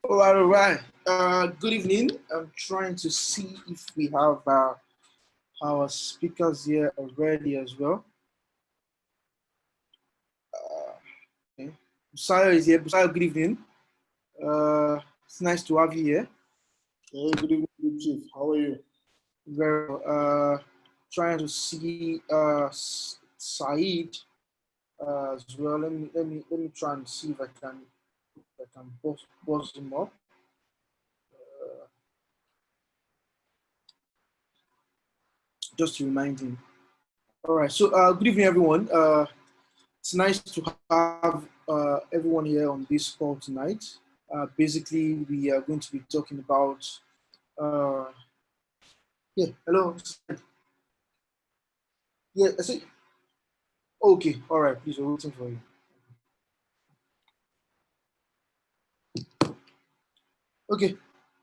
All right. Good evening. I'm trying to see if we have our speakers here already as well. Okay. Busayo is here. Busayo, good evening. It's nice to have you here. Hey, good evening, Chief. How are you? Very well. Trying to see Saeed as well. Let me try and see if I can buzz him up. Just to remind him. All right. So good evening, everyone. It's nice to have everyone here on this call tonight. Basically, we are going to be talking about. Uh, yeah, hello. Yeah, I see. Okay, all right. Please, we're waiting for you. Okay,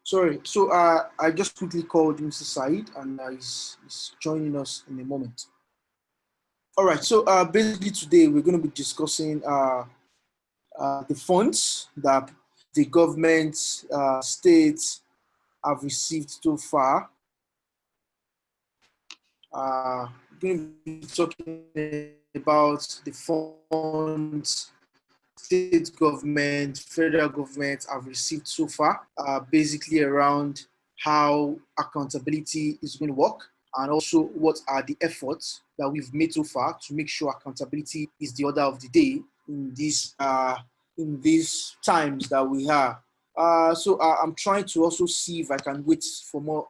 sorry. So I just quickly called Mr. Said, and he's joining us in a moment. All right. So basically, today we're going to be discussing the funds that the government, states have received so far. We're going to be talking about the funds state government, federal government have received so far, basically around how accountability is going to work, and also what are the efforts that we've made so far to make sure accountability is the order of the day in these times that we are. So I'm trying to also see if I can wait more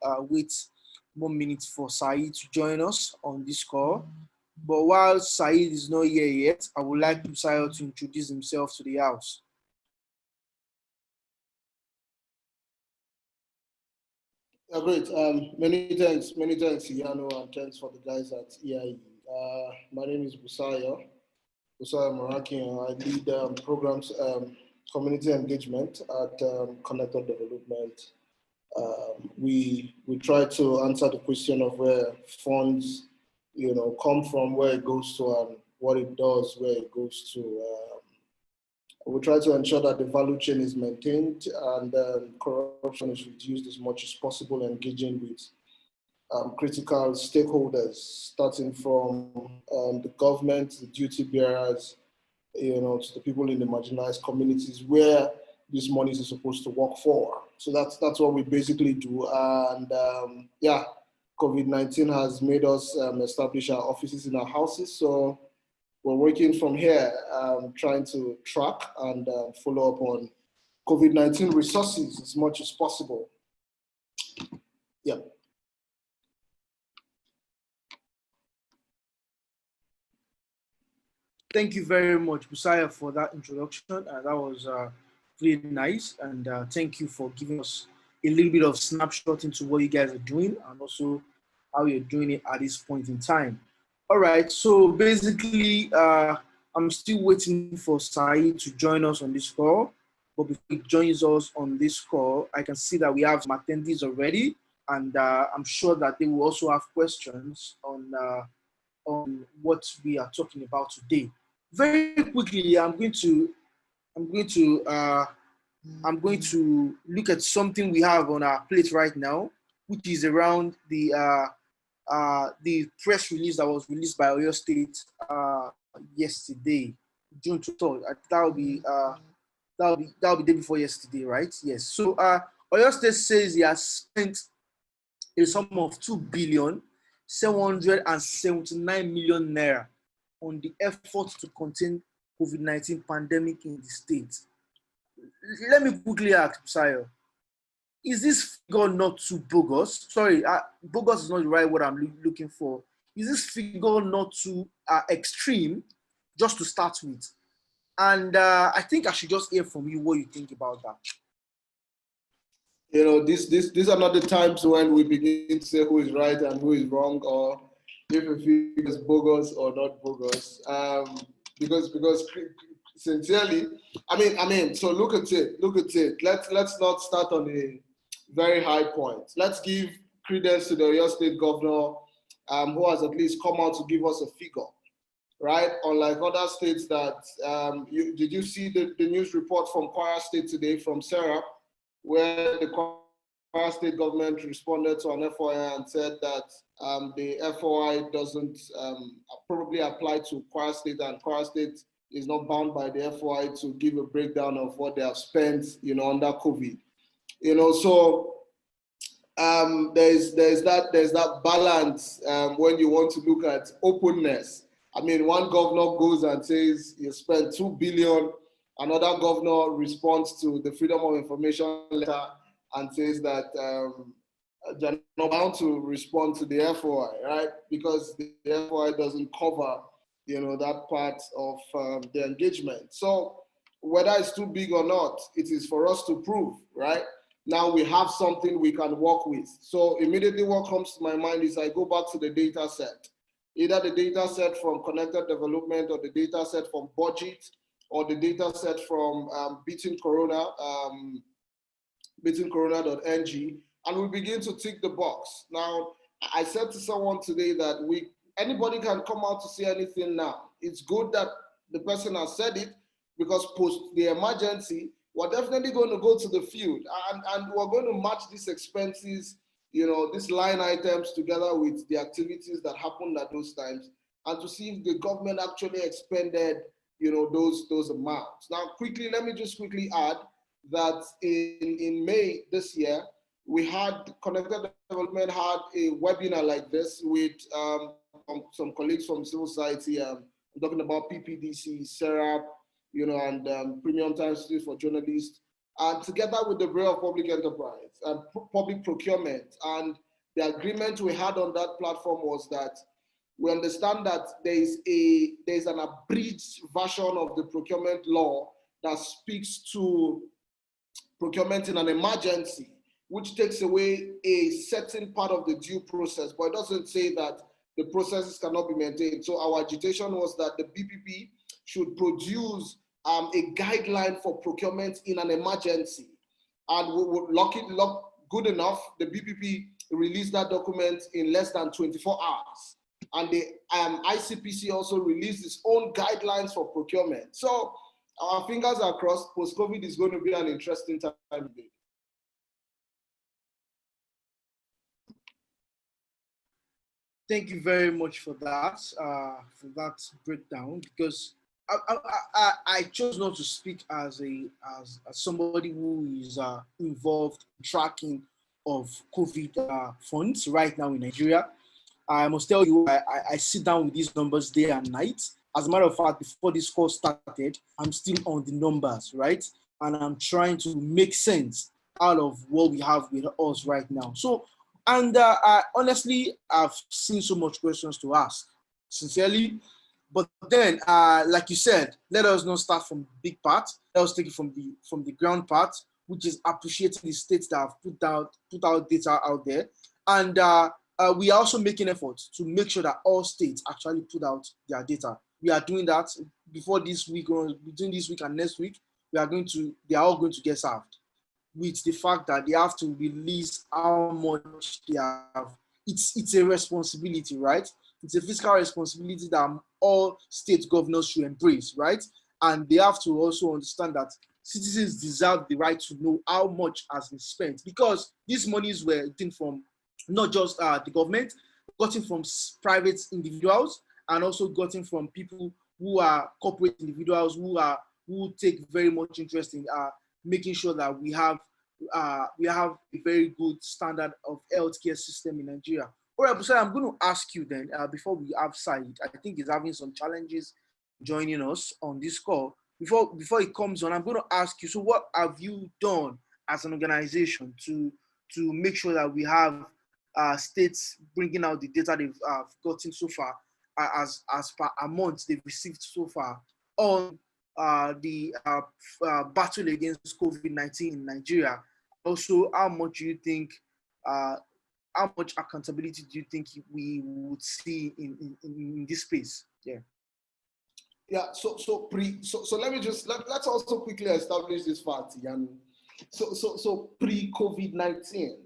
minutes for Saeed to join us on this call. But while Saeed is not here yet, I would like Busayo to introduce himself to the house. Great. Many thanks, Yano, and thanks for the guys at EIE. My name is Busayo Maraki, and I lead programs, community engagement at Connected Development. We try to answer the question of where funds, come from, where it goes to, and what it does, where it goes to. We try to ensure that the value chain is maintained and corruption is reduced as much as possible, engaging with critical stakeholders, starting from the government, the duty bearers, to the people in the marginalized communities where these monies are supposed to work for. So that's what we basically do. And yeah, COVID-19 has made us establish our offices in our houses. So we're working from here, trying to track and follow up on COVID-19 resources as much as possible. Yeah. Thank you very much, Busayo, for that introduction. That was really nice. And thank you for giving us a little bit of snapshot into what you guys are doing and also how you're doing it at this point in time. All right. So basically, I'm still waiting for Saeed to join us on this call. But before he joins us on this call, I can see that we have some attendees already. And I'm sure that they will also have questions on what we are talking about today. Very quickly, I'm going to I'm going to look at something we have on our plate right now, which is around the press release that was released by Oyo State yesterday, June 3rd. That'll be the day before yesterday, right? Yes. So Oyo State says he has spent a sum of 2,779 million naira on the effort to contain COVID-19 pandemic in the state. Let me quickly ask, Sayo, is this figure not too bogus? Sorry, bogus is not the right word I'm looking for. Is this figure not too extreme, just to start with? And I think I should just hear from you what you think about that. These are not the times when we begin to say who is right and who is wrong, or if a figure is bogus or not bogus. Because sincerely, so look at it. Let's not start on a very high point. Let's give credence to the Oyo State governor, who has at least come out to give us a figure. right? Unlike other states that, did you see the news report from Kwara State today from Sarah, where the Kwara State government responded to an FOI and said that the FOI doesn't probably apply to Kwara State, and Kwara State is not bound by the FOI to give a breakdown of what they have spent, under COVID. So there's that balance when you want to look at openness. I mean, one governor goes and says you spent 2 billion. Another governor responds to the Freedom of Information letter and says that they're not bound to respond to the FOI, right? Because the FOI doesn't cover, that part of the engagement. So whether it's too big or not, it is for us to prove, right? Now we have something we can work with. So immediately what comes to my mind is I go back to the data set, either the data set from Connected Development or the data set from Budget or the data set from Beating Corona, beatingcorona.ng, and we begin to tick the box. Now, I said to someone today that anybody can come out to say anything now. It's good that the person has said it, because post the emergency, we're definitely going to go to the field and we're going to match these expenses, these line items together with the activities that happened at those times, and to see if the government actually expended, those amounts. Now, let me just quickly add that in May this year, we had Connected Development had a webinar like this with some colleagues from civil society. I'm talking about PPDC, SERAP, and Premium Time Institute for Journalists, and together with the Bureau of Public Enterprise and Public Procurement. And the agreement we had on that platform was that we understand that there's an abridged version of the procurement law that speaks to procurement in an emergency, which takes away a certain part of the due process, but it doesn't say that the processes cannot be maintained. So our agitation was that the BPP should produce a guideline for procurement in an emergency. And we would good enough, the BPP released that document in less than 24 hours. And the ICPC also released its own guidelines for procurement. So our fingers are crossed. Post-COVID is going to be an interesting time indeed. Thank you very much for that breakdown, because I chose not to speak as somebody who is involved in tracking of COVID funds right now in Nigeria. I must tell you, I sit down with these numbers day and night. As a matter of fact, before this call started, I'm still on the numbers, right? And I'm trying to make sense out of what we have with us right now. So, and honestly, I've seen so much questions to ask, sincerely. But then, like you said, let us not start from the big part. Let us take it from the ground part, which is appreciating the states that have put out data out there, and we are also making efforts to make sure that all states actually put out their data. We are doing that before this week, or between this week and next week. They are all going to get served with the fact that they have to release how much they have. It's a responsibility, right? It's a fiscal responsibility that all state governors should embrace, right? And they have to also understand that citizens deserve the right to know how much has been spent, because these monies were taken from not just the government, gotten from private individuals, and also gotten from people who are corporate individuals who take very much interest in making sure that we have a very good standard of healthcare system in Nigeria. All right, Busai, I'm going to ask you then, before we have Said, I think he's having some challenges joining us on this call. Before he comes on, I'm going to ask you, so what have you done as an organization to make sure that we have states bringing out the data they've gotten so far, as per amount they've received so far on the battle against COVID-19 in Nigeria? Also, how much accountability do you think we would see in this space? Yeah. Yeah. So let me let's also quickly establish this fact. And so pre-COVID-19,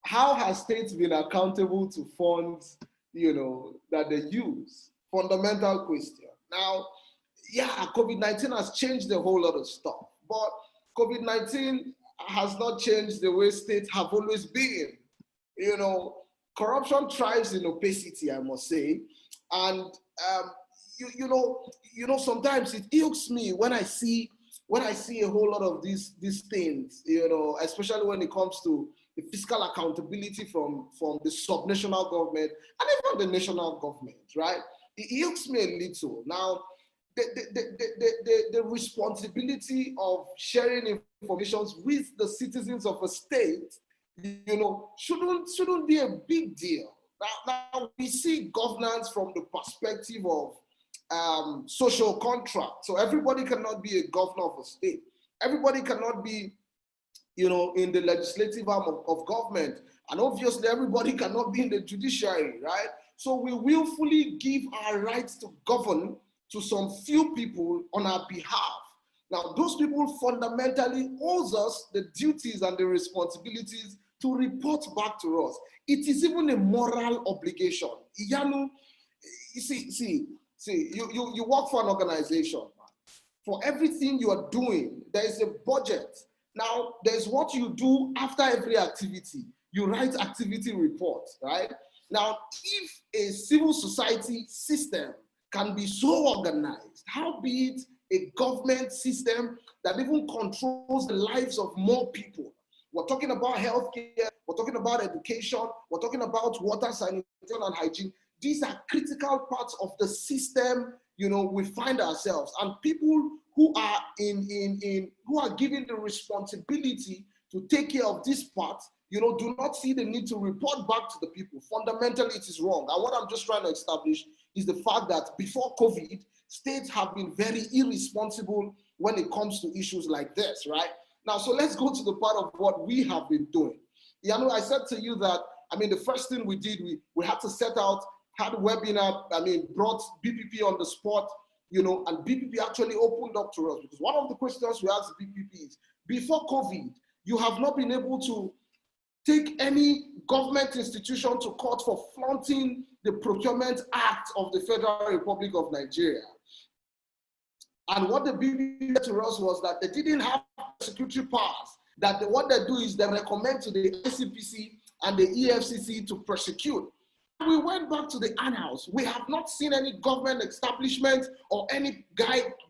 how has states been accountable to funds, that they use? fundamental question. Now, yeah, COVID-19 has changed a whole lot of stuff, but COVID-19 has not changed the way states have always been. You know, corruption thrives in opacity, I must say, and you know, sometimes it ilks me when I see a whole lot of these things, you know, especially when it comes to the fiscal accountability from the subnational government and even the national government, right? It ilks me a little. Now, the responsibility of sharing information with the citizens of a state, you know, shouldn't be a big deal. Now we see governance from the perspective of social contract. So everybody cannot be a governor of a state. Everybody cannot be, you know, in the legislative arm of government. And obviously everybody cannot be in the judiciary, right? So we willfully give our rights to govern to some few people on our behalf. Now, those people fundamentally owes us the duties and the responsibilities to report back to us. It is even a moral obligation. Iyanu, you work for an organization. For everything you are doing, there is a budget. Now, there's what you do after every activity. You write activity reports, right? Now, if a civil society system can be so organized, how be it a government system that even controls the lives of more people? We're talking about healthcare, we're talking about education, we're talking about water, sanitation, and hygiene. These are critical parts of the system, you know, we find ourselves. And people who are who are given the responsibility to take care of this part, you know, do not see the need to report back to the people. Fundamentally, it is wrong. And what I'm just trying to establish is the fact that before COVID, states have been very irresponsible when it comes to issues like this, right? Now, so let's go to the part of what we have been doing. You know, I said to you that, I mean, the first thing we did, we had to set out, had a webinar, I mean, brought BPP on the spot, you know, and BPP actually opened up to us, because one of the questions we asked BPP is, before COVID, you have not been able to take any government institution to court for flaunting the Procurement Act of the Federal Republic of Nigeria. And what the BPP said to us was that they didn't have security powers, that what they do is they recommend to the ICPC and the EFCC to prosecute. We went back to the annals. We have not seen any government establishment or any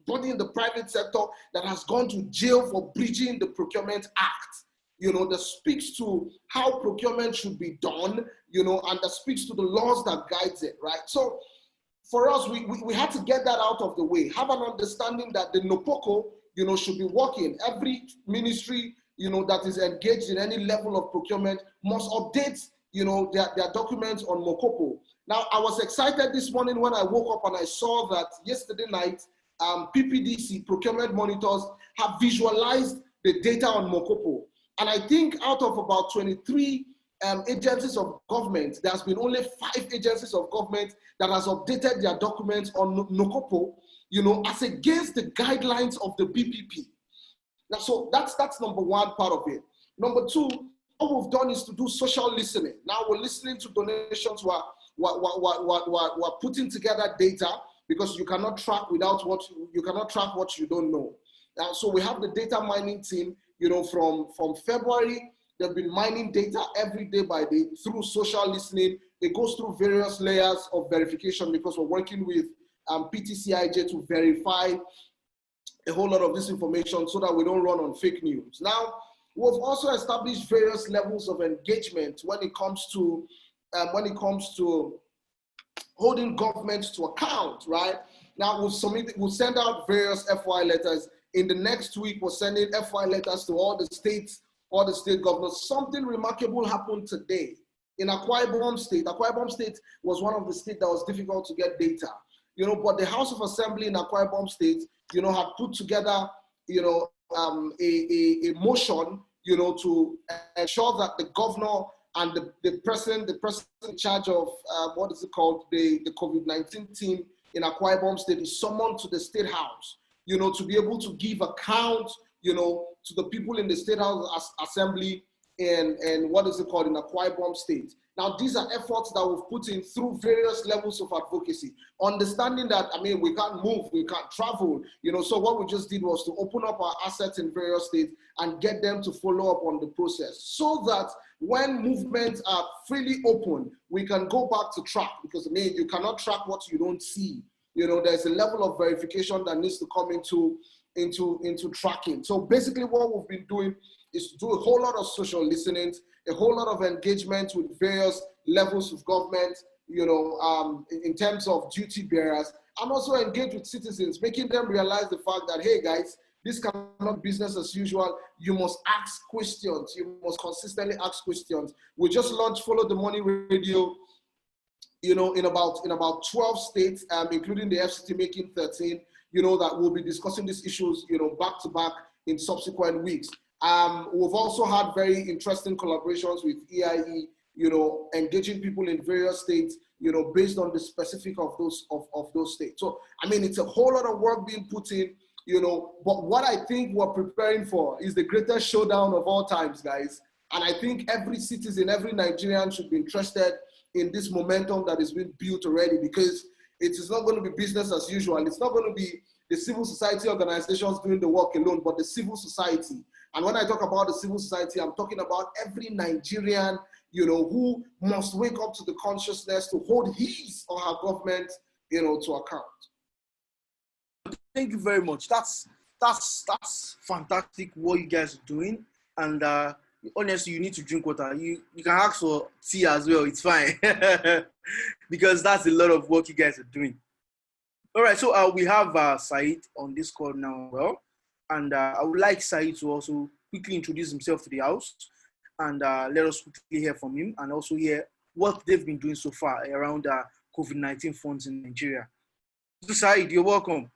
body in the private sector that has gone to jail for breaching the Procurement Act, you know, that speaks to how procurement should be done, you know, and that speaks to the laws that guides it, right? So for us, we had to get that out of the way, have an understanding that the NOPOCO, you know, should be working. Every ministry, you know, that is engaged in any level of procurement must update, you know, their documents on Mokopo. Now, I was excited this morning when I woke up and I saw that yesterday night, PPDC, procurement monitors, have visualized the data on Mokopo. And I think out of about 23 agencies of government, there's been only 5 agencies of government that has updated their documents on Mokopo, you know, as against the guidelines of the BPP. Now, so that's number one part of it. Number two, what we've done is to do social listening. Now we're listening to donations, we're putting together data, because you cannot track without you cannot track what you don't know. So we have the data mining team, you know, from February, they've been mining data every day by day through social listening. It goes through various layers of verification, because we're working with PTCIJ to verify a whole lot of this information so that we don't run on fake news. Now, we've also established various levels of engagement when it comes to holding government to account, right? Now, we'll send out various FY letters. In the next week, we're sending FY letters to all the states, all the state governors. Something remarkable happened today in Akwa Ibom State. Akwa Ibom State was one of the states that was difficult to get data, you know, but the House of Assembly in Akwa Ibom State, you know, had put together, you know, a motion, you know, to ensure that the governor and the president in charge of what is it called, the COVID-19 team in Akwa Ibom State is summoned to the State House, you know, to be able to give account, you know, to the people in the State House Assembly in what is it called, in Akwa Ibom State. Now, these are efforts that we've put in through various levels of advocacy, understanding that, I mean, we can't move, we can't travel, you know, so what we just did was to open up our assets in various states and get them to follow up on the process so that when movements are freely open, we can go back to track, because, I mean, you cannot track what you don't see. You know, there's a level of verification that needs to come into tracking. So basically what we've been doing is to do a whole lot of social listening, a whole lot of engagement with various levels of government, you know, in terms of duty bearers, and also engage with citizens, making them realize the fact that, hey guys, this cannot be business as usual. You must ask questions. You must consistently ask questions. We just launched Follow the Money Radio, you know, in about 12 states, including the FCT making 13, you know, that we'll be discussing these issues, you know, back to back in subsequent weeks. We've also had very interesting collaborations with EIE, you know, engaging people in various states, you know, based on the specific of those states. So, I mean, it's a whole lot of work being put in, you know, but what I think we're preparing for is the greatest showdown of all times, guys. And I think every citizen, every Nigerian should be interested in this momentum that is being built already, because it is not going to be business as usual. It's not going to be the civil society organizations doing the work alone, but the civil society. And when I talk about the civil society, I'm talking about every Nigerian, you know, who must wake up to the consciousness to hold his or her government, you know, to account. Thank you very much. That's fantastic what you guys are doing. And honestly, you need to drink water. You can ask for tea as well. It's fine. Because that's a lot of work you guys are doing. All right, so we have Said on this call now. Well, and I would like Said to also quickly introduce himself to the house and let us quickly hear from him, and also hear what they've been doing so far around COVID-19 funds in Nigeria. So Said, you're welcome.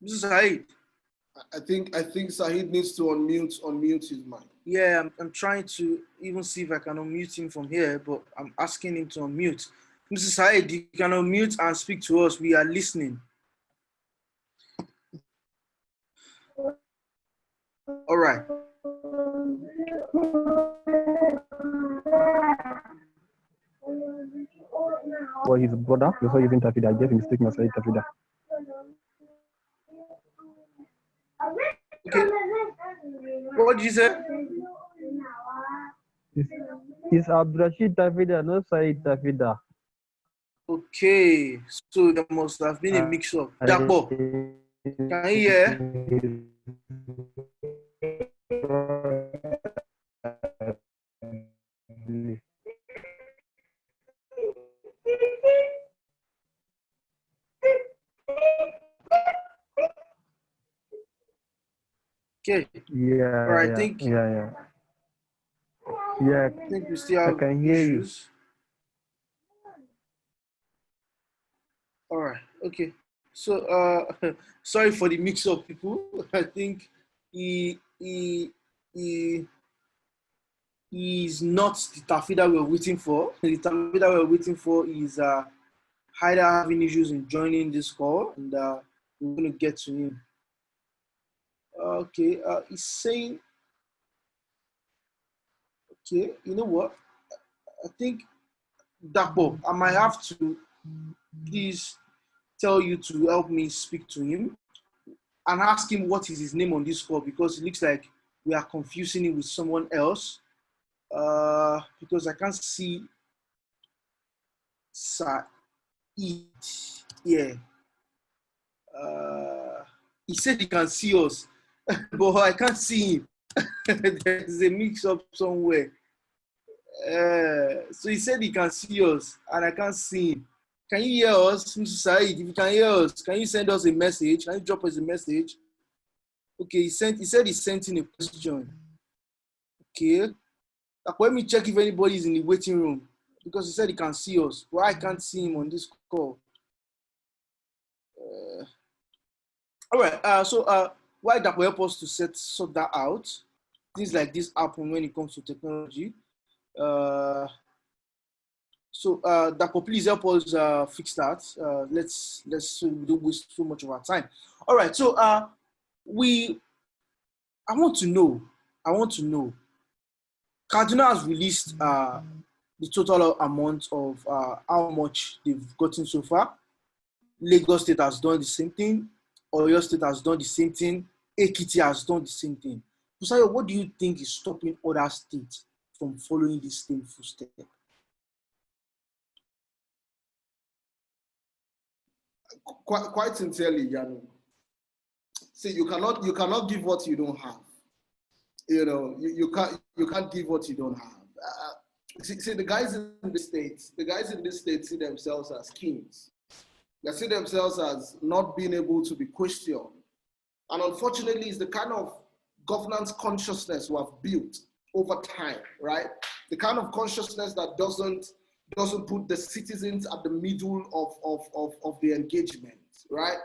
This is Said. I think Said needs to unmute his mic. Yeah, I'm trying to even see if I can unmute him from here, but I'm asking him to unmute. Mr. Said, you can unmute and speak to us. We are listening. All right. Well, his brother, before using Tafida, I gave him mistake Masai Tafida. Okay. What did you say? It's Abdurrashid Tafida, not Said Tafida. Okay, so there must have been a mix-up. Dapo, can you hear? Okay. Yeah. All right, yeah, thank you. Yeah. Yeah. I think we still have I can hear issues. All right. Okay. So sorry for the mix-up, people. I think he's not the Tafida we're waiting for. The Tafida we're waiting for is either having issues in joining this call, and we're going to get to him. Okay, he's saying, okay, you know what? I think, Dapo, I might have to please tell you to help me speak to him and ask him what is his name on this call, because it looks like we are confusing him with someone else. Because I can't see Said. Yeah. He said he can see us, but I can't see him. There's a mix-up somewhere. So he said he can see us, and I can't see him. Can you hear us, Mr. Said? If you can hear us, can you send us a message? Can you drop us a message? Okay, he said he sent in a question. Okay. Let me check if anybody is in the waiting room, because he said he can see us, but I can't see him on this call. All right. So why that will help us to sort that out? Things like this happen when it comes to technology. So So, Dapo, please help us fix that. Let's so we don't waste too much of our time. All right. So, I want to know. Kaduna has released the total amount of how much they've gotten so far. Lagos State has done the same thing. Oyo State has done the same thing. Ekiti has done the same thing. Busayo, what do you think is stopping other states from following this same footstep? Quite sincerely, Yanu. See, you cannot give what you don't have. You know, you can't give what you don't have. See, the guys in the states see themselves as kings. They see themselves as not being able to be questioned. And unfortunately, it's the kind of governance consciousness we have built over time, right? The kind of consciousness that doesn't put the citizens at the middle of the engagement, right?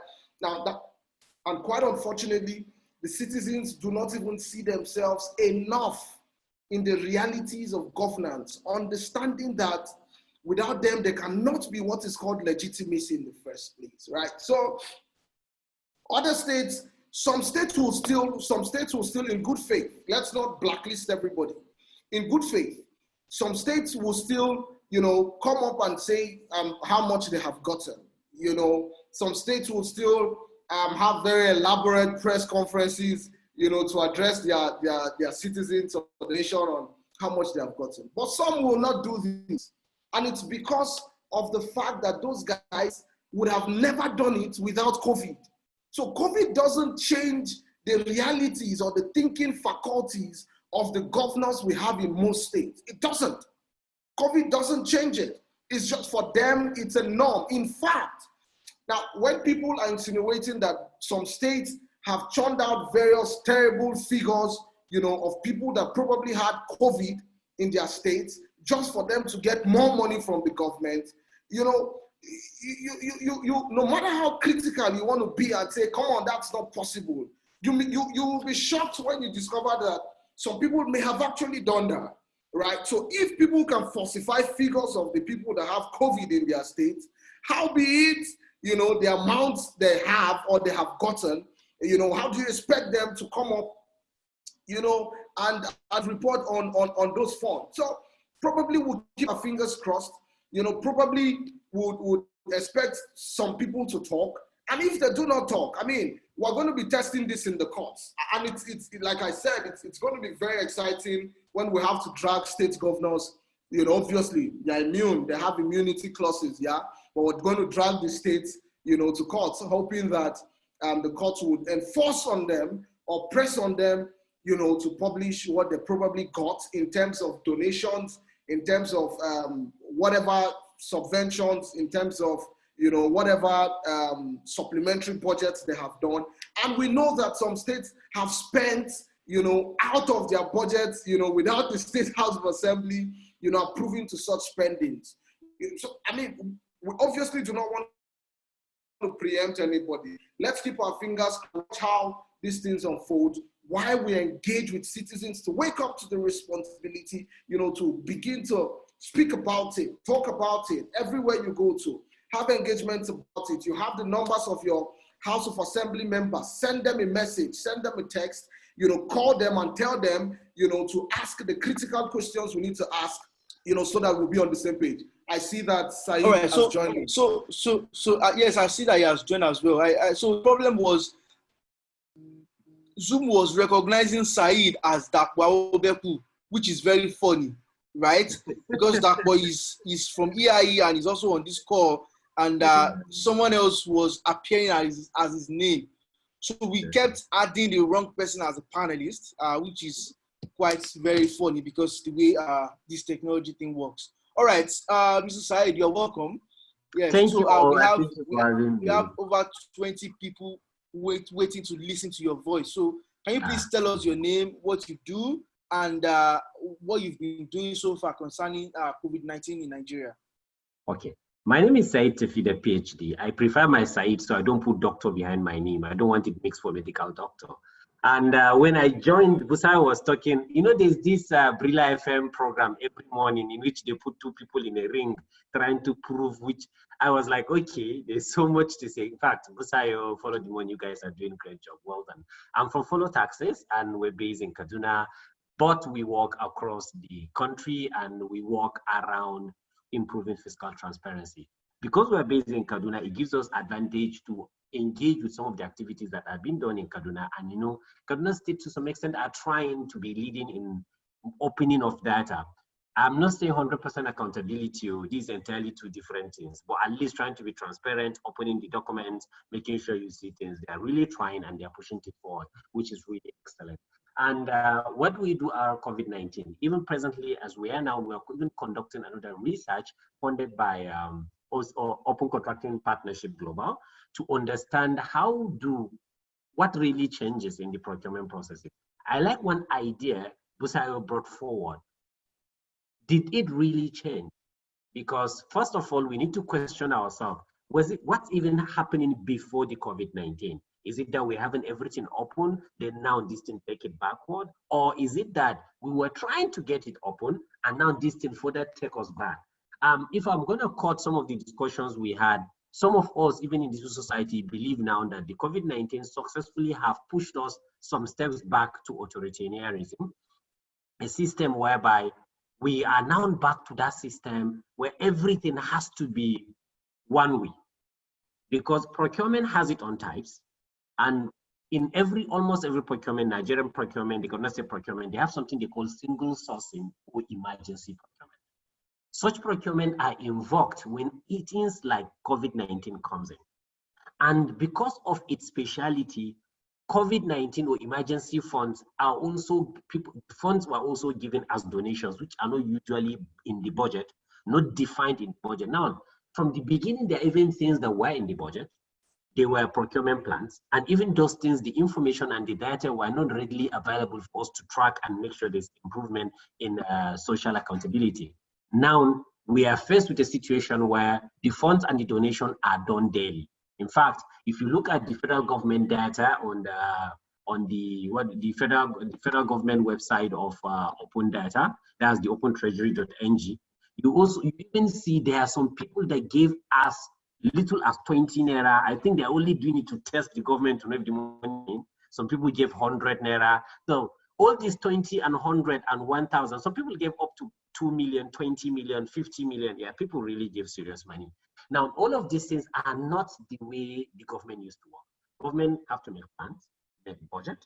And quite unfortunately, the citizens do not even see themselves enough in the realities of governance, understanding that without them, there cannot be what is called legitimacy in the first place, right? So other states, some states will still in good faith. Let's not blacklist everybody. In good faith, some states will still, come up and say how much they have gotten. Some states will still have very elaborate press conferences, to address their citizens of the nation on how much they have gotten. But some will not do this. And it's because of the fact that those guys would have never done it without COVID. So COVID doesn't change the realities or the thinking faculties of the governors we have in most states. It doesn't. COVID doesn't change it. It's just for them, it's a norm. In fact, now when people are insinuating that some states have churned out various terrible figures, of people that probably had COVID in their states, just for them to get more money from the government, no matter how critical you want to be and say, come on, that's not possible, you will be shocked when you discover that some people may have actually done that, right? So if people can falsify figures of the people that have COVID in their states, how be it, the amounts they have or they have gotten, how do you expect them to come up, and report on those funds? So probably we'll keep our fingers crossed, probably would expect some people to talk. And if they do not talk, we're going to be testing this in the courts. And it's like I said, it's going to be very exciting when we have to drag state governors. Obviously, they're immune, they have immunity clauses, yeah? But we're going to drag the states, to courts, hoping that the courts would enforce on them or press on them, to publish what they probably got in terms of donations, in terms of whatever subventions, in terms of, whatever supplementary budgets they have done. And we know that some states have spent, out of their budgets, without the State House of Assembly, approving to such spendings. So, we obviously do not want to preempt anybody. Let's keep our fingers crossed how these things unfold, while we engage with citizens to wake up to the responsibility, to begin to speak about it, talk about it, everywhere you go to, have engagements about it. You have the numbers of your House of Assembly members, send them a message, send them a text, call them and tell them, to ask the critical questions we need to ask, so that we'll be on the same page. I see that Saeed has joined me. So yes, I see that he has joined as well. So the problem was Zoom was recognizing Saeed as Dakwa Obeku, which is very funny, right? Because Dakwa is from EIE and he's also on this call, and someone else was appearing as his name. So we kept adding the wrong person as a panelist, which is quite very funny because the way this technology thing works. All right, Mr. Saeed, you're welcome. Yeah, Thank so you. we have over 20 people waiting to listen to your voice. So can you please tell us your name, what you do, and what you've been doing so far concerning COVID-19 in Nigeria? Okay. My name is Saeed Tefida, PhD. I prefer my Saeed, so I don't put doctor behind my name. I don't want it mixed for medical doctor. And when I joined, Busayo was talking, you know, there's this Brilla FM program every morning in which they put two people in a ring trying to prove which. I was like, okay, there's so much to say. In fact, Busayo, Follow the Money, you guys are doing a great job. Well done. I'm from Follow Taxes and we're based in Kaduna, but we work across the country and we work around improving fiscal transparency. Because we're based in Kaduna, it gives us advantage to engage with some of the activities that have been done in Kaduna. And you know, Kaduna State to some extent are trying to be leading in opening of data. I'm not saying 100% accountability, these are entirely two different things, but at least trying to be transparent, opening the documents, making sure you see things. They are really trying and they are pushing it forward, which is really excellent. And what we do are COVID-19. Even presently, as we are now, we are even conducting another research funded by Open Contracting Partnership Global to understand what really changes in the procurement processes. I like one idea Busayo brought forward. Did it really change? Because first of all, we need to question ourselves. What's even happening before the COVID-19? Is it that we're having everything open, then now this thing take it backward? Or is it that we were trying to get it open and now this thing further take us back? If I'm going to cut some of the discussions we had, some of us, even in the civil society, believe now that the COVID-19 successfully have pushed us some steps back to authoritarianism, a system whereby we are now back to that system where everything has to be one way. Because procurement has its own types, and in almost every procurement, Nigerian procurement, the Kaduna State procurement, they have something they call single sourcing or emergency procurement. Such procurement are invoked when things like COVID-19 comes in. And because of its speciality, COVID-19 or emergency funds are also, funds were also given as donations, which are not usually in the budget, not defined in budget. Now, from the beginning, there are even things that were in the budget. They were procurement plans, and even those things, the information and the data were not readily available for us to track and make sure there's improvement in social accountability. Now, we are faced with a situation where the funds and the donation are done daily. In fact, if you look at the federal government data on the federal government website of Open Data, that's the opentreasury.ng, you even see there are some people that gave us little as 20 naira. I think they're only doing it to test the government to make the money. Some people gave 100 naira. So all these 20 and 100 and 1,000, some people gave up to 2 million, 20 million, 50 million. Yeah, people really give serious money. Now, all of these things are not the way the government used to work. Government have to make plans, make budget,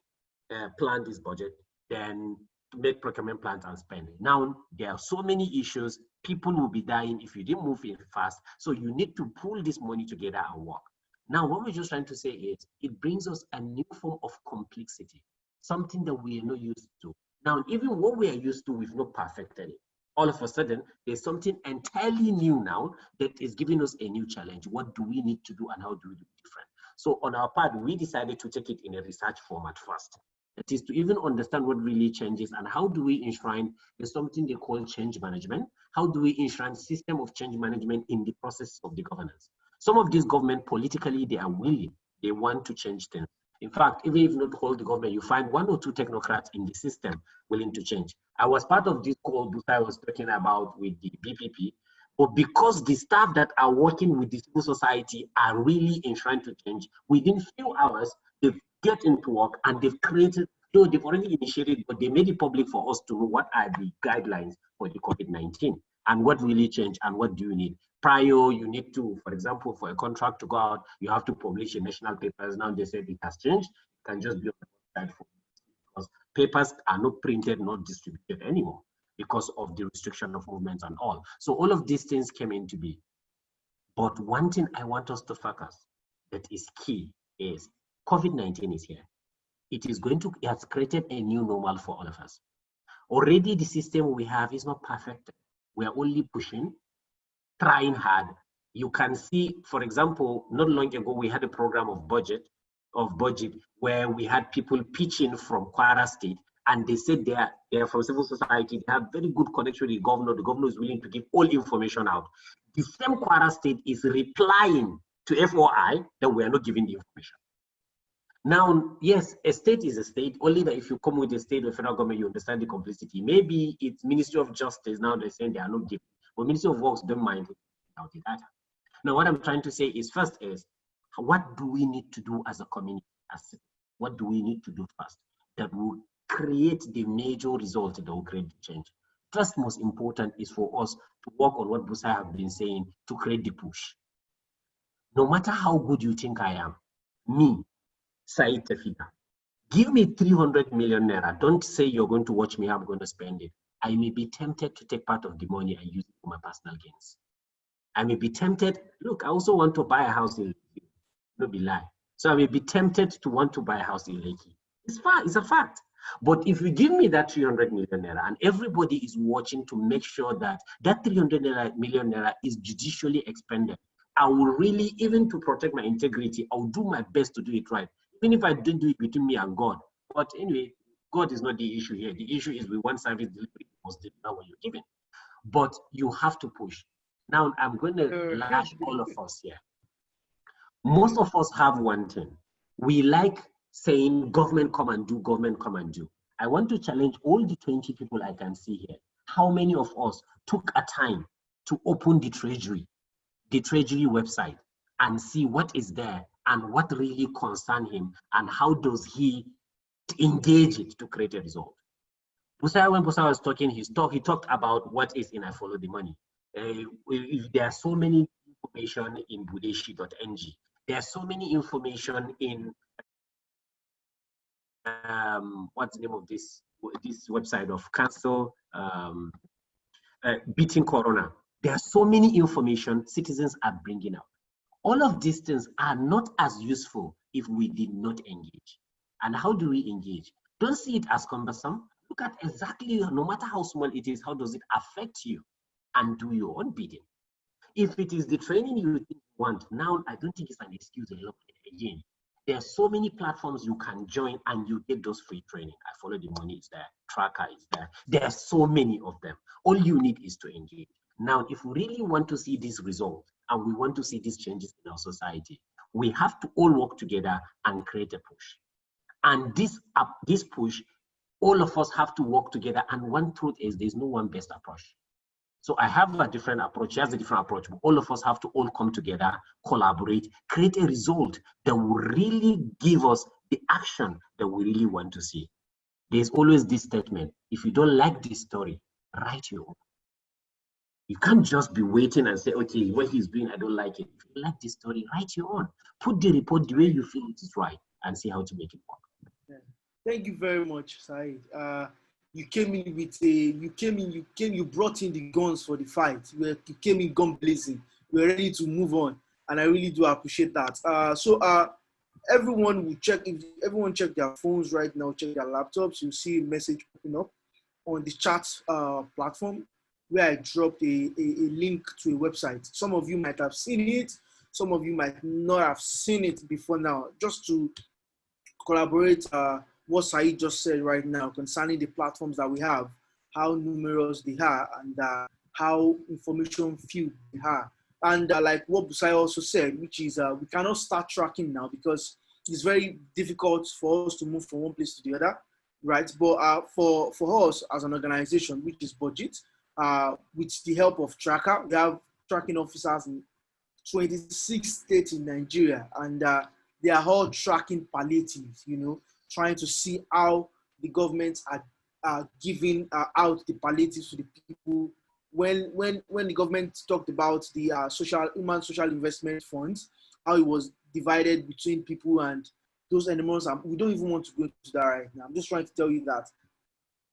plan this budget, then make procurement plans and spend. Now, there are so many issues. People will be dying if you didn't move in fast. So you need to pull this money together and work. Now, what we're just trying to say is it brings us a new form of complexity, something that we are not used to. Now, even what we are used to, we've not perfected it. All of a sudden, there's something entirely new now that is giving us a new challenge. What do we need to do and how do we do it different? So on our part, we decided to take it in a research format first. That is to even understand what really changes and how do we enshrine there's something they call change management. How do we enshrine system of change management in the process of the governance? Some of these government politically, they are willing, they want to change things. In fact, even if not hold the government, you find one or two technocrats in the system willing to change. I was part of this call I was talking about with the BPP, but because the staff that are working with the civil society are really enshrined to change, within few hours, they get into work and they've created, though they've already initiated, but they made it public for us to know what are the guidelines for the COVID-19 and what really changed and what do you need. Prior, you need to, for example, for a contract to go out, you have to publish in national papers. Now they said it has changed. It can just be on the website because papers are not printed, not distributed anymore because of the restriction of movements and all. So all of these things came into being. But one thing I want us to focus that is key is COVID-19 is here. It has created a new normal for all of us. Already the system we have is not perfect. We are only pushing, trying hard. You can see, for example, not long ago, we had a program of budget where we had people pitching from Kwara State, and they said they are from civil society, they have very good connection with the governor is willing to give all information out. The same Kwara State is replying to FOI that we are not giving the information. Now, yes, a state is a state, only that if you come with a state or federal government, you understand the complicity. Maybe it's Ministry of Justice, now they're saying they are not giving, but Ministry of Works don't mind without the data. Now, what I'm trying to say is, first is, what do we need to do as a community? What do we need to do first that will create the major result that will create the change? First, most important is for us to work on what Busai have been saying, to create the push. No matter how good you think I am, me, Said Tefika, give me 300 million naira. Don't say you're going to watch me how I'm going to spend it. I may be tempted to take part of the money and use it for my personal gains. I may be tempted. Look, I also want to buy a house in Lekki. No be lie. So I may be tempted to want to buy a house in Lekki. It's a fact. But if you give me that 300 million naira and everybody is watching to make sure that that 300 million naira is judicially expended, I will really, even to protect my integrity, I'll do my best to do it right. Even if I don't do it between me and God. But anyway, God is not the issue here. The issue is we want service delivery, you must deliver what you're giving. But you have to push. Now, I'm going to lash all of us here. Most of us have one thing. We like saying, government come and do, government come and do. I want to challenge all the 20 people I can see here. How many of us took a time to open the Treasury website and see what is there and what really concerns him and how does he engage it to create a result? Busai, when Busai was talking, he talked about what is in I Follow the Money. There are so many information in budeshi.ng. There are so many information in what's the name of this website of Council Beating Corona. There are so many information citizens are bringing out. All of these things are not as useful if we did not engage. And how do we engage? Don't see it as cumbersome. Look at exactly, no matter how small it is, how does it affect you? And do your own bidding. If it is the training you want, now I don't think it's an excuse alone. Again, there are so many platforms you can join and you get those free training. I Follow the Money is there, Tracker is there. There are so many of them. All you need is to engage. Now, if we really want to see this result and we want to see these changes in our society, we have to all work together and create a push. And this push, all of us have to work together. And one truth is there's no one best approach. So I have a different approach. He has a different approach. But all of us have to all come together, collaborate, create a result that will really give us the action that we really want to see. There's always this statement: if you don't like this story, write your own. You can't just be waiting and say, okay, what he's doing, I don't like it. If you like this story, write your own. Put the report the way you feel it is right and see how to make it work. Yeah. Thank you very much, Said. You came in with you brought in the guns for the fight. You came in gun blazing. We're ready to move on. And I really do appreciate that. Everyone will check, if everyone check their phones right now, check their laptops, you'll see a message popping up on the chat platform where I dropped a link to a website. Some of you might have seen it. Some of you might not have seen it before now. Just to collaborate what Said just said right now concerning the platforms that we have, how numerous they are, and how information few they are. And like what Busai also said, which is we cannot start tracking now because it's very difficult for us to move from one place to the other, right? But for us as an organization, which is Budget, with the help of Tracker, we have tracking officers in 26 states in Nigeria, and they are all tracking palliatives, trying to see how the governments are giving out the palliatives to the people. When the government talked about the human social investment funds, how it was divided between people and those animals, we don't even want to go into that right now. I'm just trying to tell you that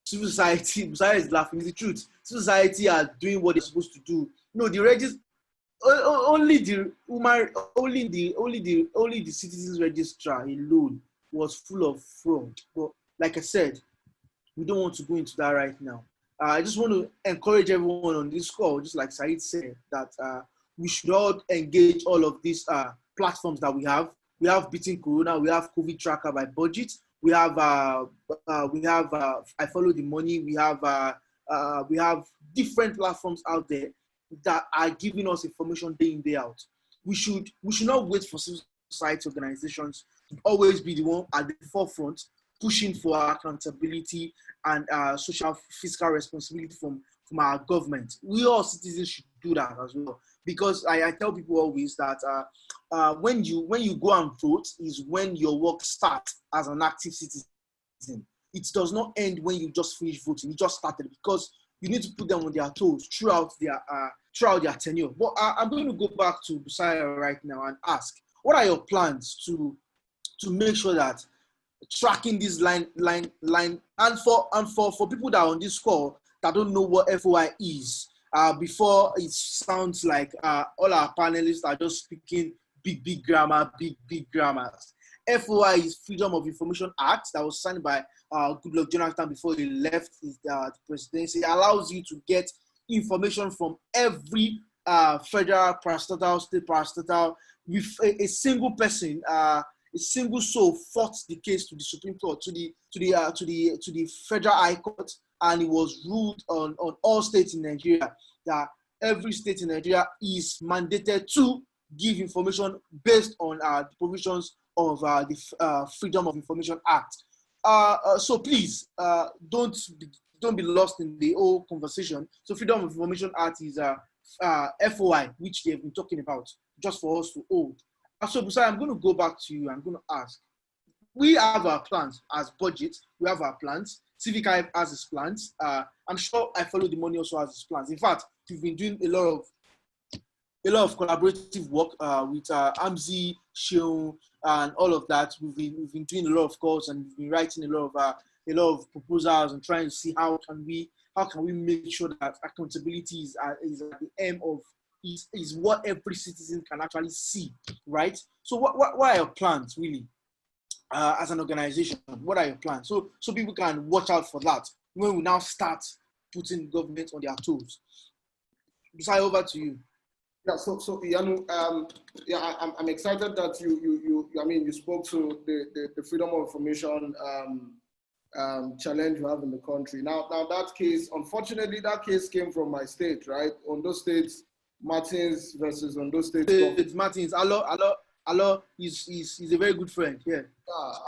civil society, Busai is laughing, it's the truth. Civil society are doing what they're supposed to do. No, the register, only the citizens registrar alone was full of fraud. But like I said, we don't want to go into that right now. I just want to encourage everyone on this call, just like Said said, that we should all engage all of these platforms that we have. We have Beating Corona, we have COVID Tracker by Budget, we have I Follow the Money, we have different platforms out there that are giving us information day in, day out. We should not wait for civil society organizations always be the one at the forefront, pushing for accountability and social fiscal responsibility from our government. We all citizens should do that as well, because I tell people always that when you go and vote is when your work starts as an active citizen. It does not end when you just finish voting. It just started, because you need to put them on their toes throughout their tenure. But I'm going to go back to Busayo right now and ask, what are your plans to make sure that tracking this line and for people that are on this call that don't know what FOI is, before it sounds like all our panelists are just speaking big grammar, big grammars. FOI is Freedom of Information Act that was signed by Goodluck Jonathan before he left the presidency. It allows you to get information from every federal parastatal, state parastatal, with a single person, a single soul fought the case to the Supreme Court, to the Federal High Court, and it was ruled on all states in Nigeria that every state in Nigeria is mandated to give information based on the provisions of the Freedom of Information Act. So please don't be lost in the whole conversation. So Freedom of Information Act is FOI, which they've been talking about, just for us to hold. So Busayo, I'm going to go back to you. I'm going to ask. We have our plans as budget. We have our plans. Civic Hive has its plans. I'm sure I Follow the Money also has its plans. In fact, we've been doing a lot of collaborative work with Amzi, Sheon, and all of that. We've been doing a lot of calls, and we've been writing a lot of proposals and trying to see how can we make sure that accountability is at the aim of is what every citizen can actually see, right? So what are your plans really as an organization? What are your plans? So people can watch out for that when we now start putting government on their toes. Busayo, over to you. Yeah, so Yanu, I'm excited that you spoke to the freedom of information challenge we have in the country. Now that case, unfortunately, that case came from my state, right? Ondo State, Martins versus Ondo State. It's Martins. Allah is a very good friend. Yeah.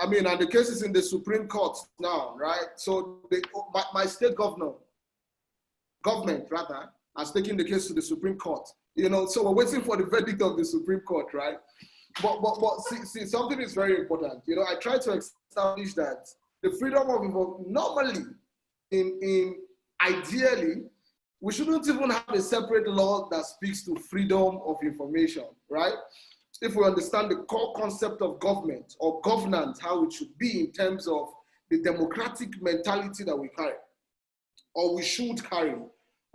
And the case is in the Supreme Court now, right? So my state government has taken the case to the Supreme Court. So we're waiting for the verdict of the Supreme Court, right? But see, something is very important. I try to establish that the freedom of information, normally, ideally, we shouldn't even have a separate law that speaks to freedom of information, right? If we understand the core concept of government or governance, how it should be in terms of the democratic mentality that we carry, or we should carry.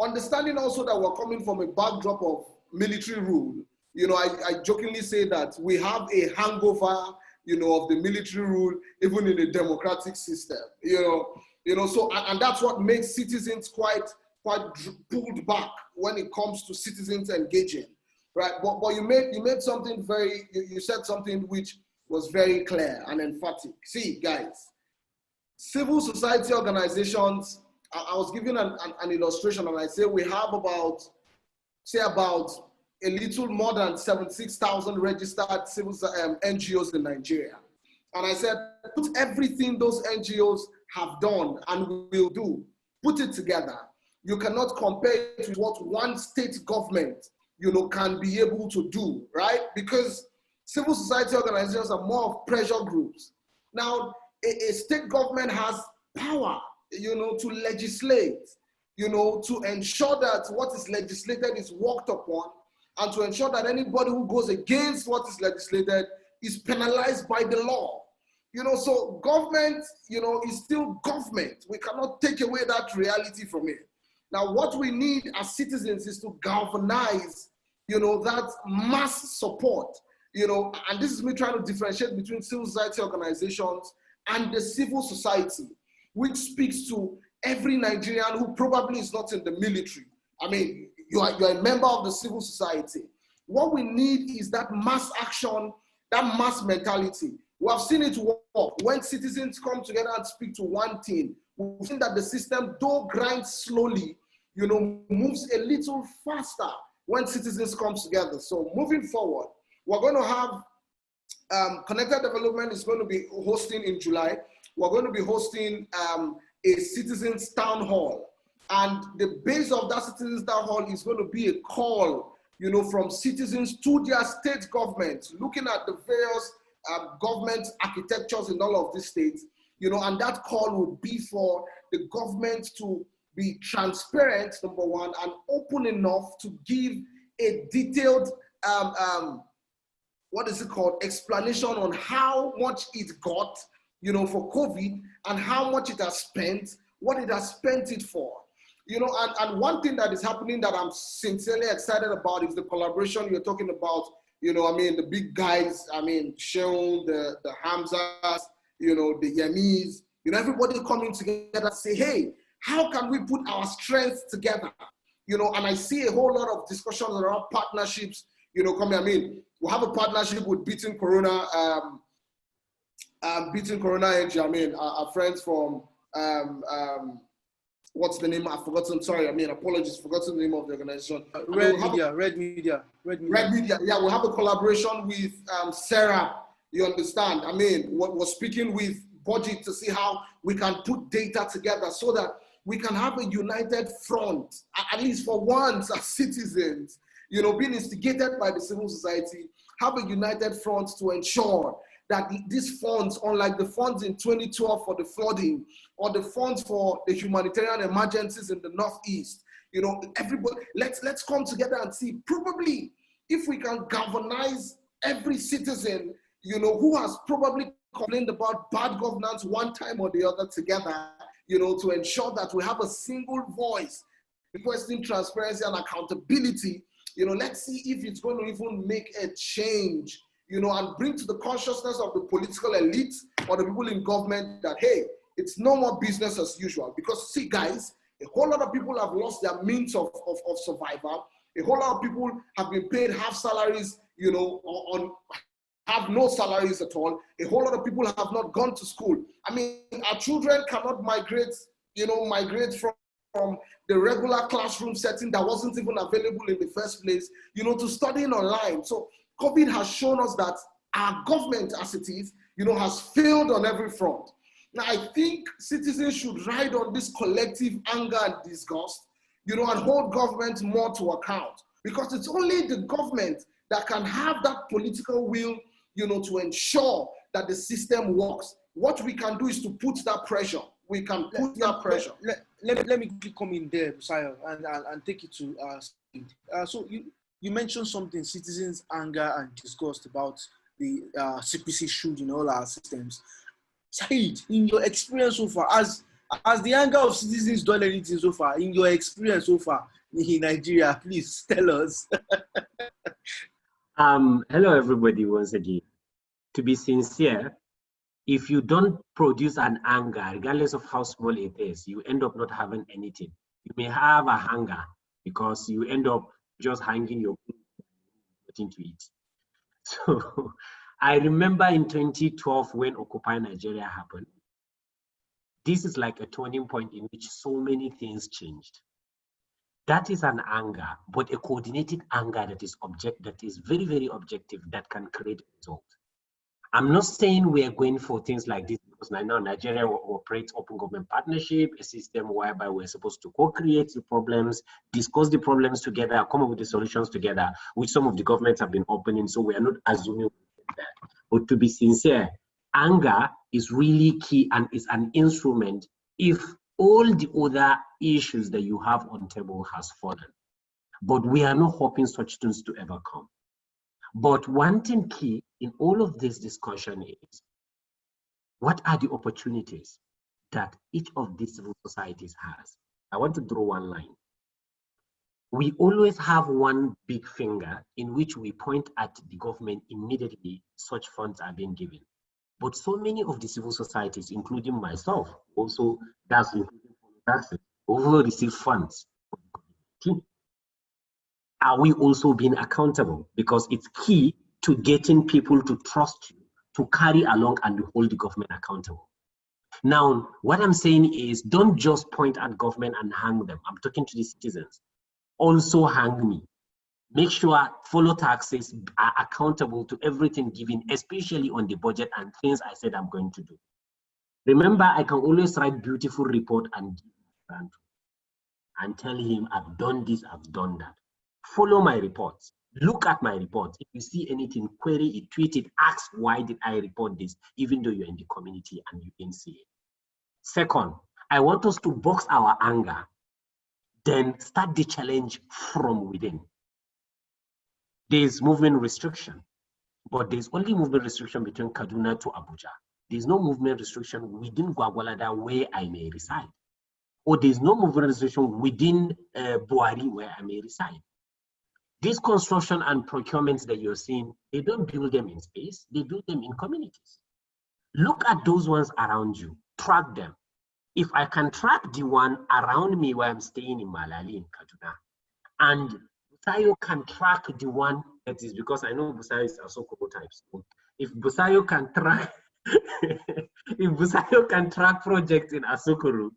Understanding also that we're coming from a backdrop of military rule. I jokingly say that we have a hangover, of the military rule, even in a democratic system. So and that's what makes citizens quite pulled back when it comes to citizens engaging, right? But you made something you said something which was very clear and emphatic. See, guys, civil society organizations. I was giving an illustration, and I say we have about a little more than 76,000 registered civil NGOs in Nigeria. And I said, put everything those NGOs have done and will do, put it together. You cannot compare it with what one state government, can be able to do, right? Because civil society organizations are more of pressure groups. Now, a state government has power, to legislate, to ensure that what is legislated is worked upon, and to ensure that anybody who goes against what is legislated is penalized by the law. So government, is still government. We cannot take away that reality from it. Now, what we need as citizens is to galvanize, that mass support, and this is me trying to differentiate between civil society organizations and the civil society, which speaks to every Nigerian who probably is not in the military. You're a member of the civil society. What we need is that mass action, that mass mentality. We have seen it work when citizens come together and speak to one team. We've seen that the system, though grinds slowly, moves a little faster when citizens come together. So moving forward, we're going to have Connected Development is going to be hosting in July. We're going to be hosting a citizens town hall. And the base of that citizens town hall is going to be a call, from citizens to their state governments, looking at the various government architectures in all of these states, and that call would be for the government to be transparent, number one, and open enough to give a detailed, explanation on how much it got, for COVID, and how much it has spent, what it has spent it for. And one thing that is happening that I'm sincerely excited about is the collaboration you're talking about, the big guys, Sheon, the Hamzas, the Yemis, everybody coming together to say, hey, how can we put our strengths together? And I see a whole lot of discussions around partnerships, coming. We have a partnership with Beating Corona, Energy. Our friends from, what's the name? I've forgotten. Sorry, apologies, forgotten the name of the organization. Red Media. Yeah, we have a collaboration with Sarah. You understand? We're speaking with Budget to see how we can put data together so that we can have a united front, at least for once as citizens, being instigated by the civil society, have a united front to ensure that these funds, unlike the funds in 2012 for the flooding or the funds for the humanitarian emergencies in the Northeast, everybody, let's come together and see, probably if we can galvanize every citizen, who has probably complained about bad governance one time or the other together, to ensure that we have a single voice requesting transparency and accountability. Let's see if it's going to even make a change, and bring to the consciousness of the political elite or the people in government that, hey, it's no more business as usual. Because see, guys, a whole lot of people have lost their means of survival. A whole lot of people have been paid half salaries, have no salaries at all. A whole lot of people have not gone to school. Our children cannot migrate from the regular classroom setting that wasn't even available in the first place, to studying online. So COVID has shown us that our government, as it is, has failed on every front. Now, I think citizens should ride on this collective anger and disgust, and hold government more to account, because it's only the government that can have that political will, to ensure that the system works. What we can do is to put that pressure. We can put that pressure. Let me come in there, Busayo, and take it to Speed. So you mentioned something, citizens' anger and disgust about the secrecy issued in all our systems. Said, in your experience so far, has the anger of citizens done anything so far? In your experience so far in Nigeria, please tell us. Hello, everybody, once again. To be sincere, if you don't produce an anger, regardless of how small it is, you end up not having anything. You may have a hunger because you end up just hanging your food to eat. So I remember in 2012 when Occupy Nigeria happened. This is like a turning point in which so many things changed. That is an anger, but a coordinated anger that is very, very objective, that can create a result. I'm not saying we are going for things like this because now Nigeria operates open government partnership, a system whereby we're supposed to co-create the problems, discuss the problems together, come up with the solutions together, which some of the governments have been opening, so we are not assuming that. But to be sincere, anger is really key and is an instrument if all the other issues that you have on table has fallen. But we are not hoping such things to ever come. But one thing key in all of this discussion is, what are the opportunities that each of these civil societies has? I want to draw one line. We always have one big finger in which we point at the government immediately such funds are being given. But so many of the civil societies, including myself, also receive funds. Are we also being accountable? Because it's key to getting people to trust you, to carry along and hold the government accountable. Now, what I'm saying is, don't just point at government and hang them. I'm talking to the citizens. Also hang me. Make sure follow taxes, are accountable to everything given, especially on the budget and things I said I'm going to do. Remember, I can always write beautiful report and tell him I've done this, I've done that. Follow my reports. Look at my reports. If you see anything, query it, tweet it, ask why did I report this, even though you're in the community and you didn't see it. Second, I want us to box our anger, then start the challenge from within. There's movement restriction, but there's only movement restriction between Kaduna to Abuja. There's no movement restriction within Gwagwalada where I may reside. Or there's no movement restriction within Buhari where I may reside. These construction and procurements that you're seeing, they don't build them in space, they build them in communities. Look at those ones around you, track them. If I can track the one around me where I'm staying in Malali in Kaduna, and Busayo can track the one that is, because I know Busayo is also Asokoro types. If Busayo can track, if Busayo can track projects in Asokoro,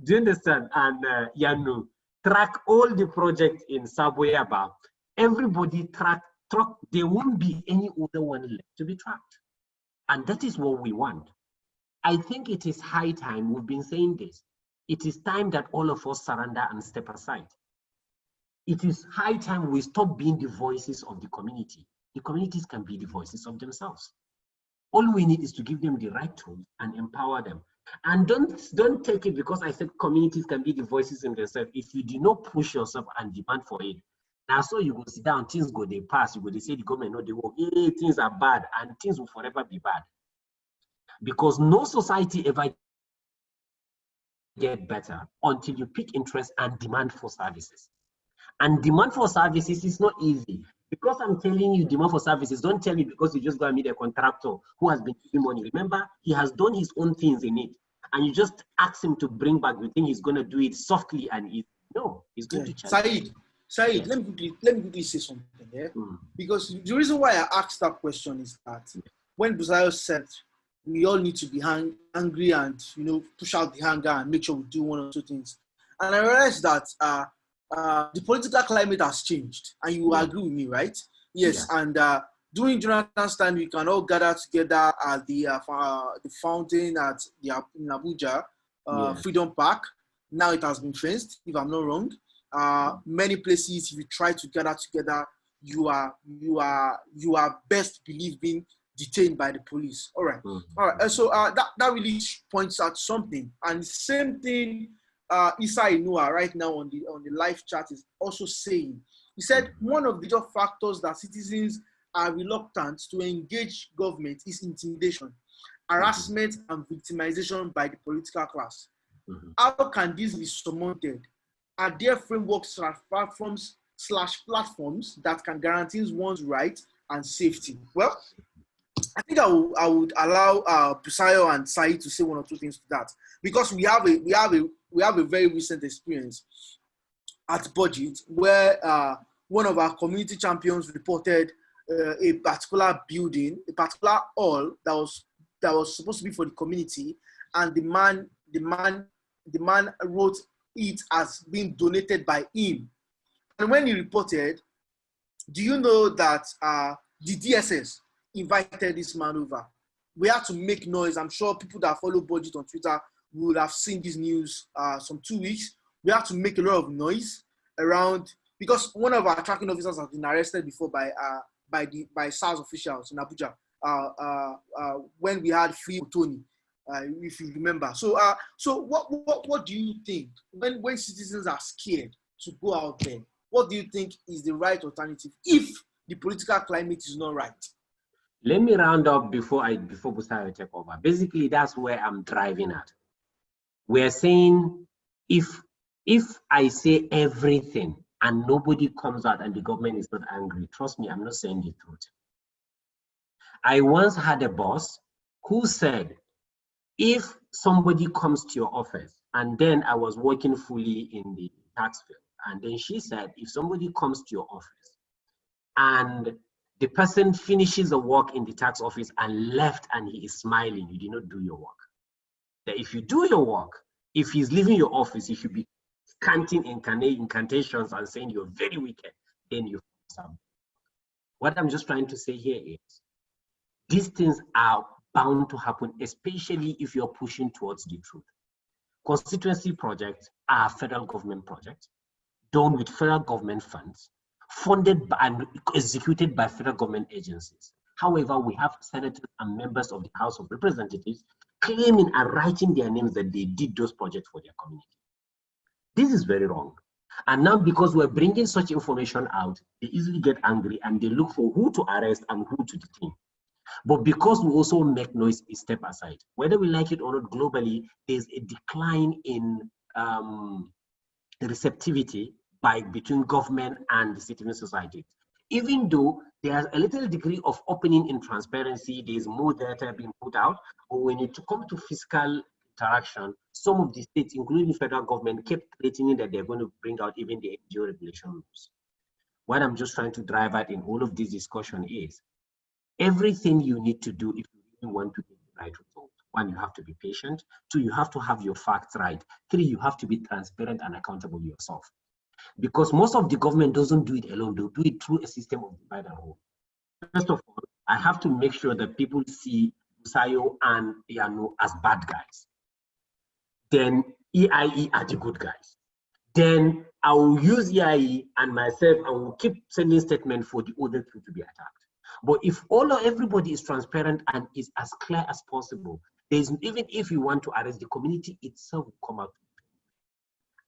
do you understand? And Yanu, track all the projects in Saboyaba. Everybody track, there won't be any other one left to be tracked. And that is what we want. I think it is high time, we've been saying this, it is time that all of us surrender and step aside. It is high time we stop being the voices of the community. The communities can be the voices of themselves. All we need is to give them the right tools and empower them. And don't take it because I said communities can be the voices in themselves. If you do not push yourself and demand for it, now so you go sit down, things go, they pass, you go, they say the government, no, they work, things are bad, and things will forever be bad. Because no society ever get better until you pick interest and demand for services. And demand for services is not easy. Because I'm telling you demand for services, don't tell me because you just go and meet a contractor who has been giving money. Remember, he has done his own things in it. And you just ask him to bring back, you think he's going to do it softly and easy. No, he's going to challenge. Said, yes. let me quickly say something here. Because the reason why I asked that question is that when Busayo said we all need to be angry and push out the anger and make sure we do one or two things. And I realized that the political climate has changed, and you agree with me, right? Yes, yeah. And during Jonathan's time, we can all gather together at the fountain in Abuja, Freedom Park. Now it has been fenced, if I'm not wrong. Many places, if you try to gather together, you are best believed being detained by the police. All right, all right. And so that really points out something. And same thing. Isa Inua right now on the live chat is also saying. He said one of the major factors that citizens are reluctant to engage government is intimidation, harassment, and victimization by the political class. How can this be surmounted? Are there frameworks platforms that can guarantee one's right and safety? Well, I think I would allow Busayo and Said to say one or two things to that, because we have a very recent experience at Budget where one of our community champions reported a particular building, a particular hall that was supposed to be for the community, and the man wrote it as being donated by him. And when he reported, do you know that the DSS invited this man over? We had to make noise. I'm sure people that follow Budget on Twitter would have seen this news some 2 weeks. We had to make a lot of noise around, because one of our tracking officers has been arrested before by SARS officials in Abuja when we had Free Tony, if you remember. So what do you think when citizens are scared to go out there? What do you think is the right alternative if the political climate is not right? Let me round up before Busayo take over. Basically, that's where I'm driving at. We're saying if I say everything and nobody comes out and the government is not angry, trust me, I'm not saying the truth. I once had a boss who said, if somebody comes to your office, and then I was working fully in the tax field, and then she said, if somebody comes to your office and the person finishes the work in the tax office and left and he is smiling, you did not do your work. That if you do your work, if he's leaving your office, you should be chanting incantations and saying you're very wicked, then you What I'm just trying to say here is, these things are bound to happen, especially if you're pushing towards the truth. Constituency projects are federal government projects done with federal government funds, funded by and executed by federal government agencies. However, we have senators and members of the House of Representatives claiming and writing their names that they did those projects for their community. This is very wrong. And now, because we're bringing such information out, they easily get angry and they look for who to arrest and who to detain. But because we also make noise a step aside, whether we like it or not, globally, there's a decline in receptivity between government and the citizen society. Even though there's a little degree of opening in transparency, there's more data being put out, but when it comes to fiscal interaction, some of the states, including the federal government, kept threatening that they're going to bring out even the NGO regulation rules. What I'm just trying to drive at in all of this discussion is, everything you need to do if you really want to get the right result. One, you have to be patient. Two, you have to have your facts right. Three, you have to be transparent and accountable yourself. Because most of the government doesn't do it alone, they'll do it through a system of divide and rule. First of all, I have to make sure that people see Busayo and Yano as bad guys. Then EIE are the good guys. Then I will use EIE and myself and will keep sending statements for the other two to be attacked. But if everybody is transparent and is as clear as possible, there's, even if you want to arrest, the community itself will come out.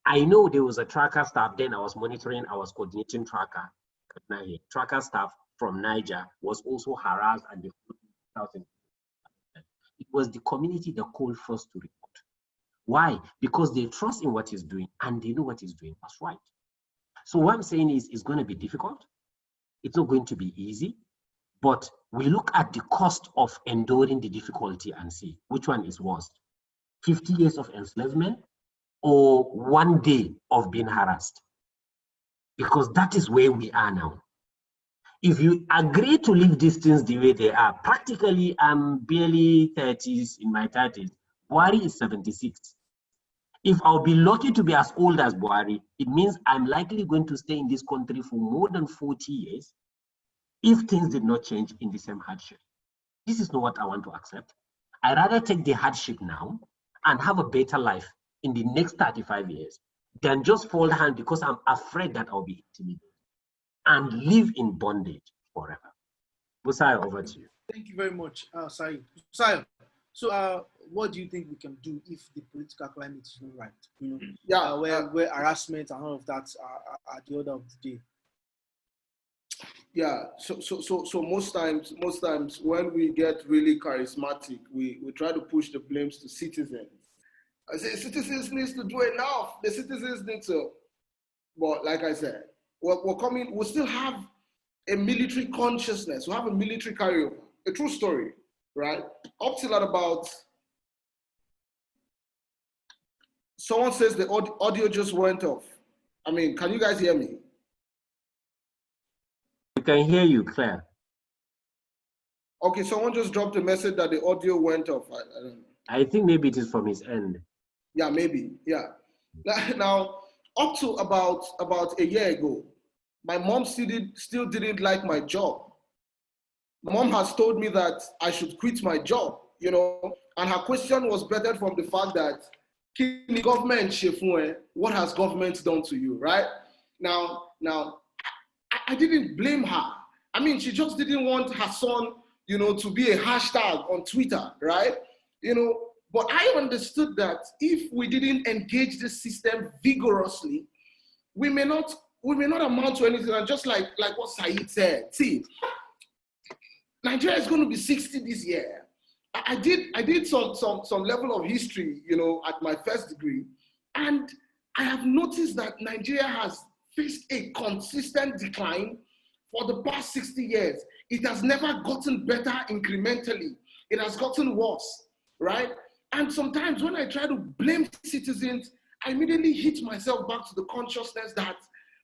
I know there was a tracker staff, then I was monitoring, I was coordinating tracker. Tracker staff from Niger was also harassed and they it was the community that called first to report. Why? Because they trust in what he's doing and they know what he's doing. That's right. So what I'm saying is, it's going to be difficult. It's not going to be easy. But we look at the cost of enduring the difficulty and see which one is worse. 50 years of enslavement or 1 day of being harassed? Because that is where we are now. If you agree to leave these things the way they are, practically I'm barely 30s, in my 30s. Buhari is 76. If I'll be lucky to be as old as Buhari, it means I'm likely going to stay in this country for more than 40 years if things did not change in the same hardship. This is not what I want to accept. I'd rather take the hardship now and have a better life in the next 35 years than just fold hand because I'm afraid that I'll be intimidated and live in bondage forever. Busayo, over to you. Thank you very much, Saeed. Busayo, so what do you think we can do if the political climate is not right? You know, Yeah, where harassment and all of that are the order of the day. Yeah, so most times when we get really charismatic, we try to push the blames to citizens. I say citizens need to do enough. The citizens need to. But like I said, we're coming. We still have a military consciousness. We have a military carryover. A true story, right? Up till at about. Someone says the audio just went off. I mean, can you guys hear me? We can hear you, Claire. Okay, someone just dropped a message that the audio went off. I don't know. I think maybe it is from his end. Yeah, maybe. Yeah. Now, up to about a year ago, my mom still didn't like my job. My mom has told me that I should quit my job, you know, and her question was bettered from the fact that what has government done to you, right? Now, I didn't blame her. I mean, she just didn't want her son, you know, to be a hashtag on Twitter, right? You know, but I understood that if we didn't engage this system vigorously, we may not amount to anything. And just like what Saeed said, see, Nigeria is going to be 60 this year. I did some level of history, you know, at my first degree, and I have noticed that Nigeria has faced a consistent decline for the past 60 years. It has never gotten better incrementally. It has gotten worse, right? And sometimes when I try to blame citizens, I immediately hit myself back to the consciousness that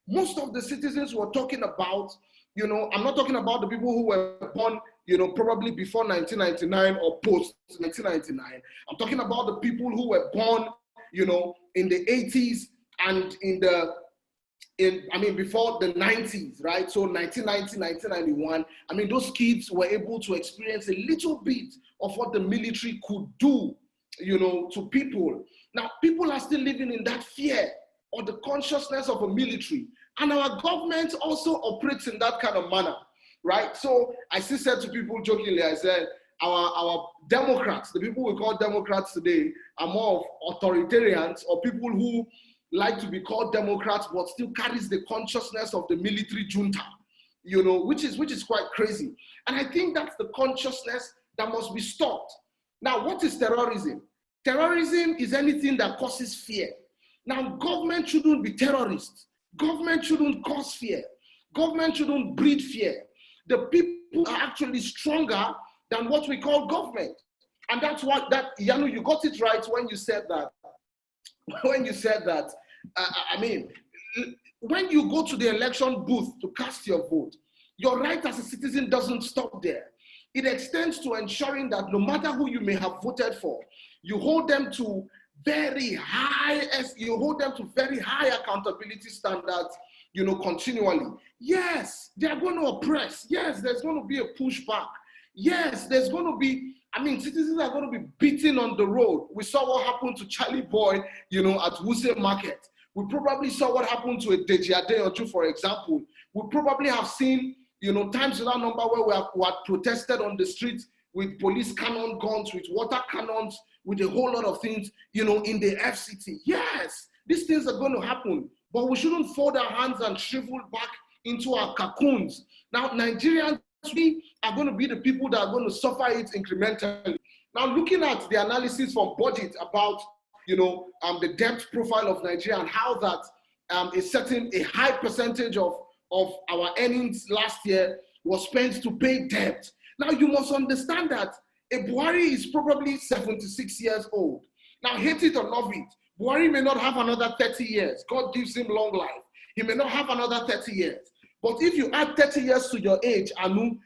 most of the citizens we're talking about, you know, I'm not talking about the people who were born, you know, probably before 1999 or post 1999. I'm talking about the people who were born, you know, in the 80s and in the before the 90s, right? So 1990, 1991, those kids were able to experience a little bit of what the military could do, to people. Now, people are still living in that fear or the consciousness of a military. And our government also operates in that kind of manner, right? So I still said to people jokingly, I said, our Democrats, the people we call Democrats today, are more of authoritarians or people who like to be called Democrats but still carries the consciousness of the military junta, which is quite crazy. And I think that's the consciousness that must be stopped. Now, what is terrorism? Terrorism is anything that causes fear. Now, government shouldn't be terrorists. Government shouldn't cause fear. Government shouldn't breed fear. The people are actually stronger than what we call government. And that's what Yanu, you got it right when you said that. When you go to the election booth to cast your vote, your right as a citizen doesn't stop there. It extends to ensuring that no matter who you may have voted for, you hold them to very high accountability standards, continually. Yes, they are going to oppress. Yes, there's going to be a pushback. Yes, there's going to be, citizens are going to be beaten on the road. We saw what happened to Charlie Boy, at Wuse Market. We probably saw what happened to a Deji Adeoju, for example. We probably have seen, times without number where we have protested on the streets with police cannon guns, with water cannons, with a whole lot of things, in the FCT. Yes, these things are going to happen, but we shouldn't fold our hands and shrivel back into our cocoons. Now, Nigerians, we are going to be the people that are going to suffer it incrementally. Now, looking at the analysis from budget about, the debt profile of Nigeria and how that a high percentage of our earnings last year was spent to pay debt. Now, you must understand that a Buhari is probably 76 years old. Now, hate it or love it, Buhari may not have another 30 years. God gives him long life. He may not have another 30 years. But if you add 30 years to your age, Yanu,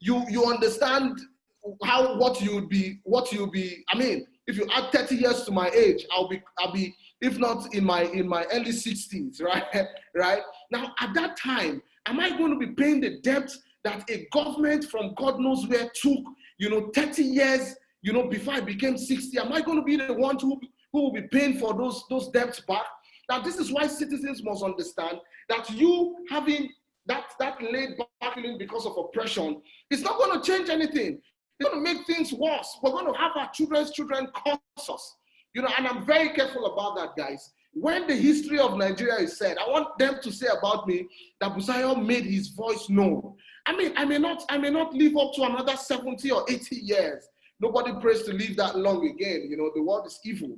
you understand what you'll be. If you add 30 years to my age, I'll be, if not in my early 60s, right? Now, at that time, am I going to be paying the debt that a government from God knows where took, 30 years, before I became 60? Am I going to be the one who will be paying for those debts back? Now, this is why citizens must understand that you having that laid back feeling because of oppression is not going to change anything. It's going to make things worse. We're going to have our children's children curse us. And I'm very careful about that, guys. When the history of Nigeria is said, I want them to say about me that Busayo made his voice known. I may not live up to another 70 or 80 years. Nobody prays to live that long again. The world is evil.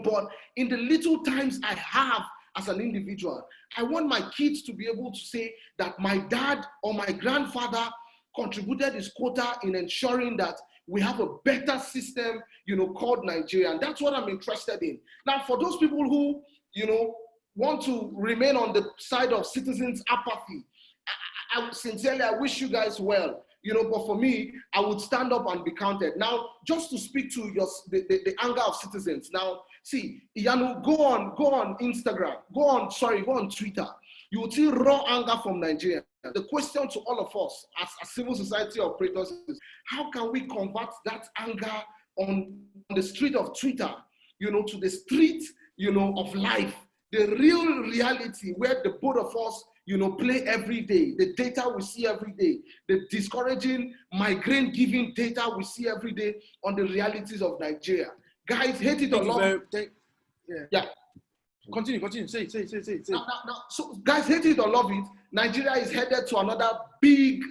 But in the little times I have as an individual, I want my kids to be able to say that my dad or my grandfather contributed his quota in ensuring that we have a better system, called Nigeria. And that's what I'm interested in. Now, for those people who, want to remain on the side of citizens' apathy, I sincerely, I wish you guys well. But for me, I would stand up and be counted. Now, just to speak to the anger of citizens. Now, see, Yanu, go on Instagram, go on Twitter. You will see raw anger from Nigeria. The question to all of us as civil society operators is, how can we convert that anger on the street of Twitter, to the street, of life, the real reality where the both of us, play every day, the data we see every day, the discouraging migraine giving data we see every day on the realities of Nigeria. Guys, hate it or love it. Yeah. Continue. Say. Now, so guys, hate it or love it, Nigeria is headed to another big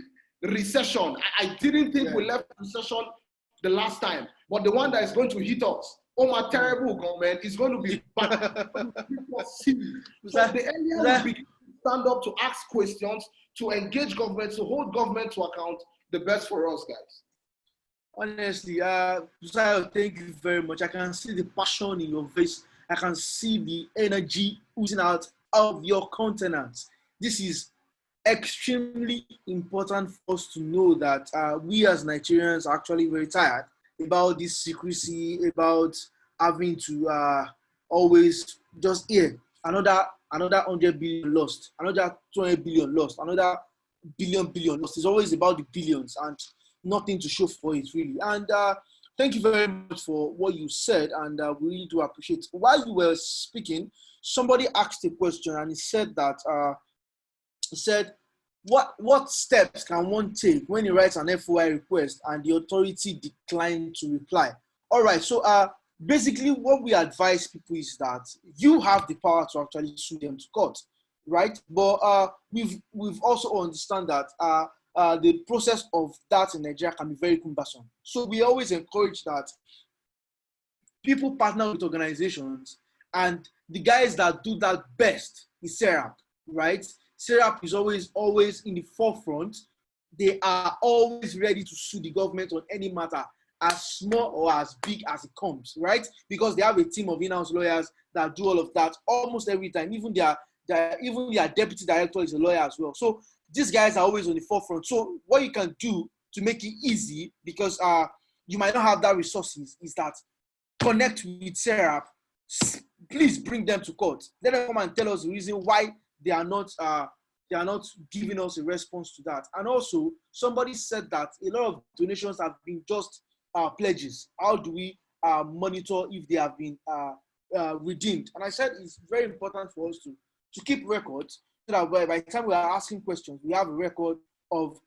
recession. I didn't think we left recession the last time, but the one that is going to hit us, my terrible government, is going to be bad. So the earlier we begin to stand up to ask questions, to engage government, to hold government to account, the best for us, guys. Honestly, Busayo, thank you very much. I can see the passion in your voice. I can see the energy oozing out of your countenance. This is extremely important for us to know that we as Nigerians are actually very tired about this secrecy, about having to always just hear another 100 billion lost, another 200 billion lost, another billion lost. It's always about the billions and nothing to show for it, really. And thank you very much for what you said, and we really do appreciate it. While you were speaking, somebody asked a question, and he said that what steps can one take when he writes an FOI request and the authority declined to reply? All right, so basically what we advise people is that you have the power to actually sue them to court, right? But we've also understand that the process of that in Nigeria can be very cumbersome. So we always encourage that people partner with organizations, and the guys that do that best is SERAP, right? SERAP is always in the forefront. They are always ready to sue the government on any matter, as small or as big as it comes, right? Because they have a team of in-house lawyers that do all of that almost every time. Even their deputy director is a lawyer as well. So these guys are always on the forefront. So what you can do to make it easy, because you might not have that resources, is that connect with SERAP. Please bring them to court. Let them come and tell us the reason why they are not giving us a response to that. And also, somebody said that a lot of donations have been just pledges. How do we monitor if they have been redeemed? And I said it's very important for us to keep records, so that by the time we are asking questions, we have a record of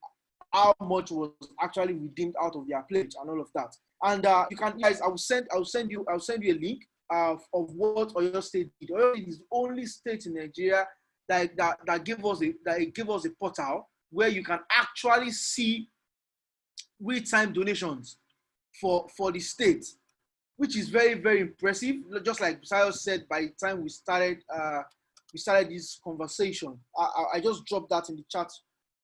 how much was actually redeemed out of their pledge and all of that. And you can, guys, I'll send you a link of what Oyo State did. Oyo State is the only state in Nigeria that give us a portal where you can actually see real-time donations for the state, which is very, very impressive. Just like Busayo said, by the time we started this conversation, I just dropped that in the chat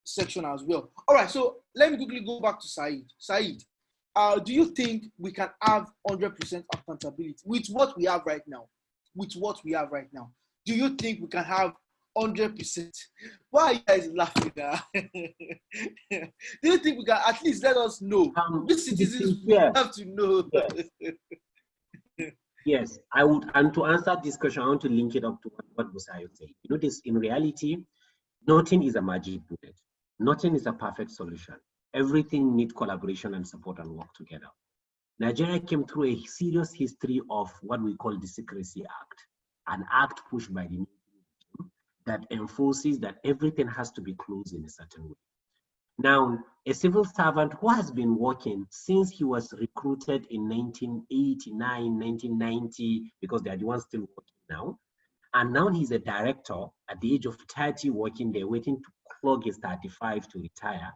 section as well. All right, so let me quickly go back to Saeed. Saeed, do you think we can have 100% accountability with what we have right now? Do you think we can have 100%? Why are you guys laughing now? Do you think we can at least let us know? These citizens have to know. Yes, I would. And to answer this question, I want to link it up to what Busayo said. You know, this in reality, nothing is a magic bullet. Nothing is a perfect solution. Everything needs collaboration and support and work together. Nigeria came through a serious history of what we call the Secrecy Act, an act pushed by the that enforces that everything has to be closed in a certain way. Now, a civil servant who has been working since he was recruited in 1989, 1990, because they are the ones still working now, and now he's a director at the age of 30 working there, waiting to clock his 35 to retire.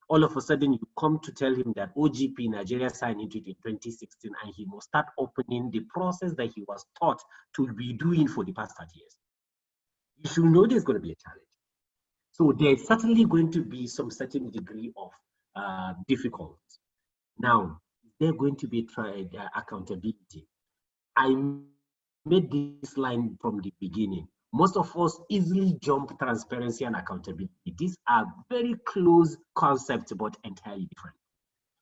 All of a sudden, you come to tell him that OGP Nigeria signed into it in 2016, and he must start opening the process that he was taught to be doing for the past 30 years. You should know there's going to be a challenge. So there's certainly going to be some certain degree of difficulty. Now, there's going to be accountability. I made this line from the beginning. Most of us easily jump transparency and accountability. These are very close concepts, but entirely different.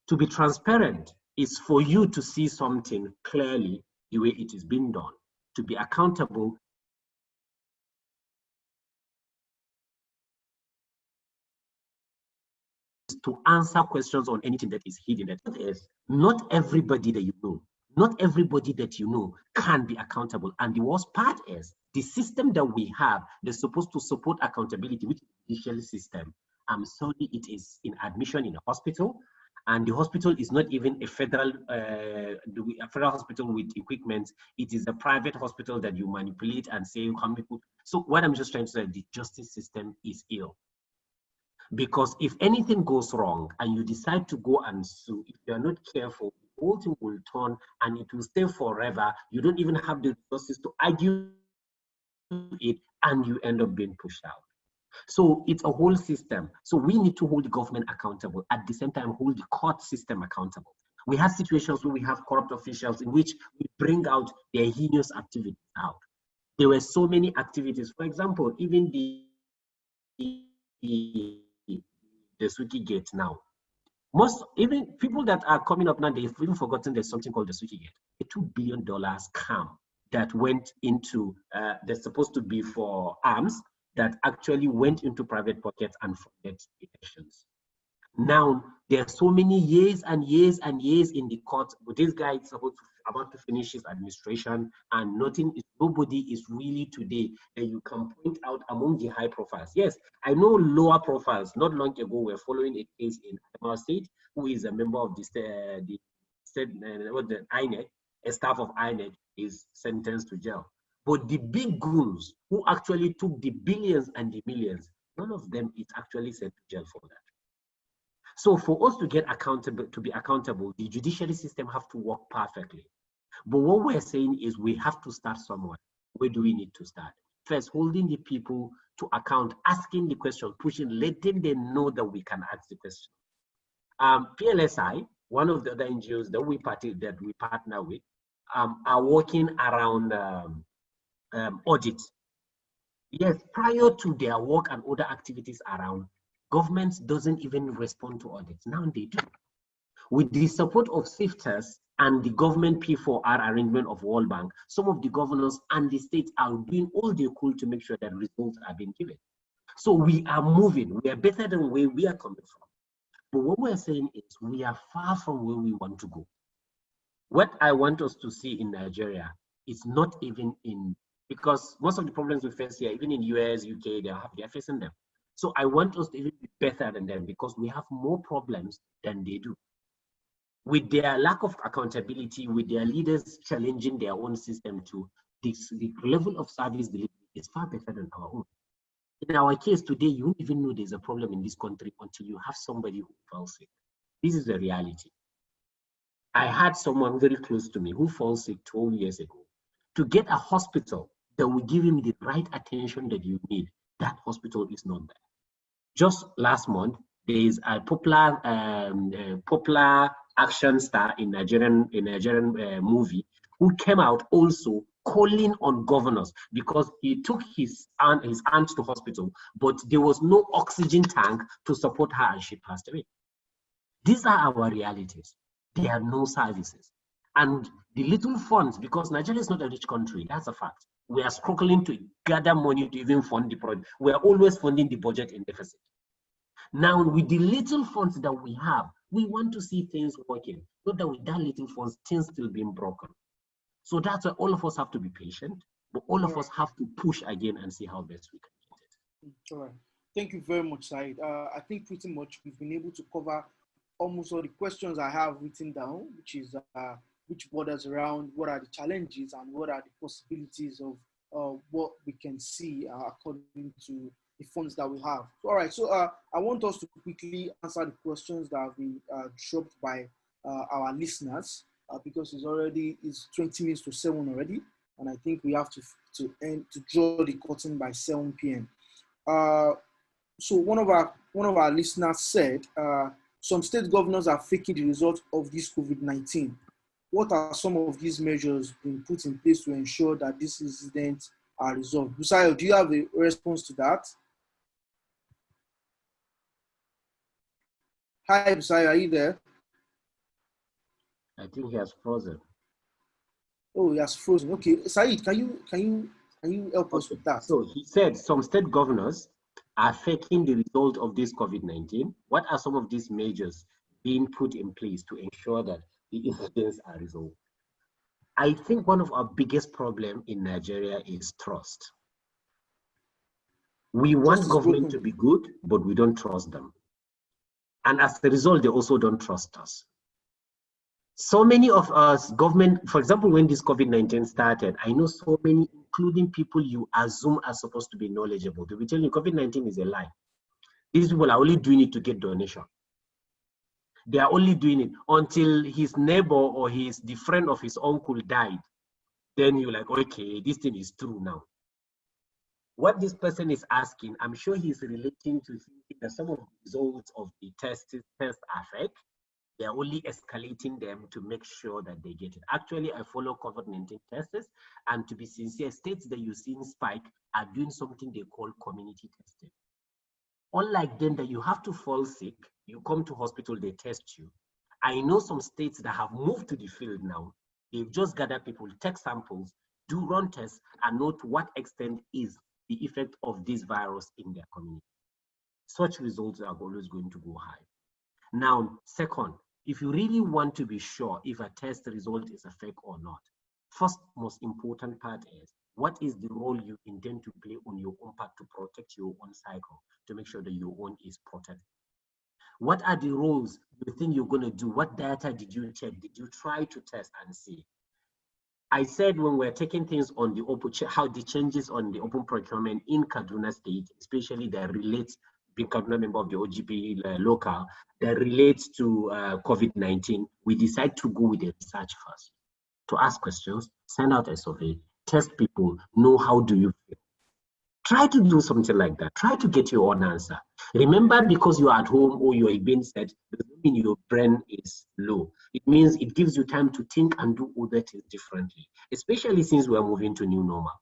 To be transparent is for you to see something clearly the way it is being done. To be accountable to answer questions on anything that is hidden. That is, not everybody that you know can be accountable. And the worst part is the system that we have that's supposed to support accountability, which is the judicial system. I'm sorry, it is in admission in a hospital, and the hospital is not even a federal hospital with equipment. It is a private hospital that you manipulate and say how many people. So what I'm just trying to say, the justice system is ill. Because if anything goes wrong and you decide to go and sue, if you're not careful, the whole thing will turn and it will stay forever. You don't even have the resources to argue it, and you end up being pushed out. So it's a whole system. So we need to hold the government accountable, at the same time hold the court system accountable. We have situations where we have corrupt officials in which we bring out their heinous activities out. There were so many activities. For example, even the Suki Gate now. Even people that are coming up now, they've even forgotten there's something called the Suki Gate, a $2 billion scam that went into, they're supposed to be for arms, that actually went into private pockets and funded elections. Now, there are so many years and years and years in the court, but this guy is about to finish his administration, and nobody is really today that you can point out among the high profiles. Yes, I know lower profiles. Not long ago, we're following a case in Adamawa State, who is a member of the INEC, a staff of INEC, is sentenced to jail. But the big goons who actually took the billions and the millions, none of them is actually sent to jail for that. So for us to get accountable, to be accountable, the judiciary system have to work perfectly. But what we're saying is we have to start somewhere. Where do we need to start? First, holding the people to account, asking the question, pushing, letting them know that we can ask the question. PLSI, one of the other NGOs that we partner with, are working around audit. Yes, prior to their work and other activities around, government doesn't even respond to audits. Now they do. With the support of SIFTES and the government P4R arrangement of World Bank, some of the governors and the states are doing all they could to make sure that results are being given. So we are moving. We are better than where we are coming from. But what we're saying is we are far from where we want to go. What I want us to see in Nigeria is not even in, because most of the problems we face here, even in US, UK, they're facing them. So I want us to even be better than them, because we have more problems than they do. With their lack of accountability, with their leaders challenging their own system to the level of service delivery is far better than our own. In our case today, you won't even know there's a problem in this country until you have somebody who falls sick. This is the reality. I had someone very close to me who fell sick 12 years ago. To get a hospital that will give him the right attention that you need, that hospital is not there. Just last month, there is a popular action star in Nigerian movie who came out also calling on governors because he took his aunt to hospital, but there was no oxygen tank to support her and she passed away. These are our realities. There are no services. And the little funds, because Nigeria is not a rich country, that's a fact. We are struggling to gather money to even fund the project. We are always funding the budget in deficit. Now, with the little funds that we have, we want to see things working. Not that with that little funds, things still being broken. So that's why all of us have to be patient, but all of us have to push again and see how best we can get it. All right. Thank you very much, Said. I think pretty much we've been able to cover almost all the questions I have written down, which borders around what are the challenges and what are the possibilities of what we can see according to the funds that we have. All right, so I want us to quickly answer the questions that have been dropped by our listeners because it's 20 minutes to 7 already, and I think we have to draw the curtain by 7 p.m. So one of our listeners said, some state governors are faking the result of this COVID-19. What are some of these measures being put in place to ensure that these incidents are resolved? Busayo, do you have a response to that? Hi, Busayo, are you there? I think he has frozen. Oh, he has frozen. Okay, Said, can you help us with that? So he said some state governors are faking the result of this COVID-19. What are some of these measures being put in place to ensure that the incidents are resolved? I think one of our biggest problems in Nigeria is trust. We want government to be good, but we don't trust them. And as a result, they also don't trust us. So many of us, government, for example, when this COVID-19 started, I know so many, including people you assume are supposed to be knowledgeable. They will tell you COVID-19 is a lie. These people are only doing it to get donation. They are only doing it until his neighbor or the friend of his uncle died. Then you're like, okay, this thing is true now. What this person is asking, I'm sure he's relating to thinking that some of the results of the tests are fake. They're only escalating them to make sure that they get it. Actually, I follow COVID-19 tests, and to be sincere, states that you're seeing spike are doing something they call community testing. Unlike them that you have to fall sick, you come to hospital, they test you. I know some states that have moved to the field now. They've just gathered people, take samples, do run tests and know to what extent is the effect of this virus in their community. Such results are always going to go high. Now, second, if you really want to be sure if a test result is a fake or not, first most important part is, what is the role you intend to play on your own part to protect your own cycle, to make sure that your own is protected? What are the roles you think you're going to do? What data did you check? Did you try to test and see? I said when we're taking things on the open, how the changes on the open procurement in Kaduna State, especially that relates, being Kaduna member of the OGP local, that relates to COVID-19, we decide to go with the research first, to ask questions, send out a survey, test people, know how do you feel. Try to do something like that. Try to get your own answer. Remember, because you're at home or you're being set, doesn't mean your brain is low. It means it gives you time to think and do other things differently, especially since we're moving to new normal.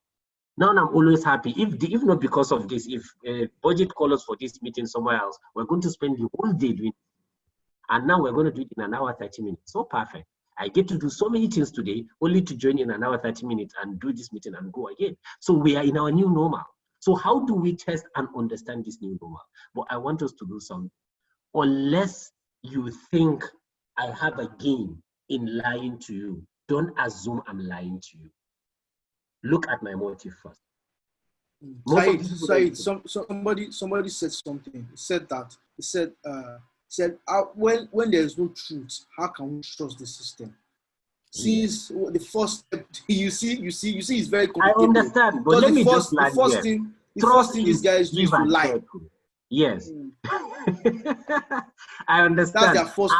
Now I'm always happy, if not because of this, if budget calls us for this meeting somewhere else, we're going to spend the whole day doing it. And now we're going to do it in an hour, 30 minutes. So perfect. I get to do so many things today, only to join in an hour, 30 minutes and do this meeting and go again. So we are in our new normal. So how do we test and understand this new normal? But I want us to do something. Unless you think I have a gain in lying to you, don't assume I'm lying to you. Look at my motive first. Said, somebody said something. He said that. He said, when there's no truth, how can we trust the system? Since the first step, you see, it's very complicated. I understand, but let me just land here. The first thing these guys do is to lie. Yes. I understand. That's their first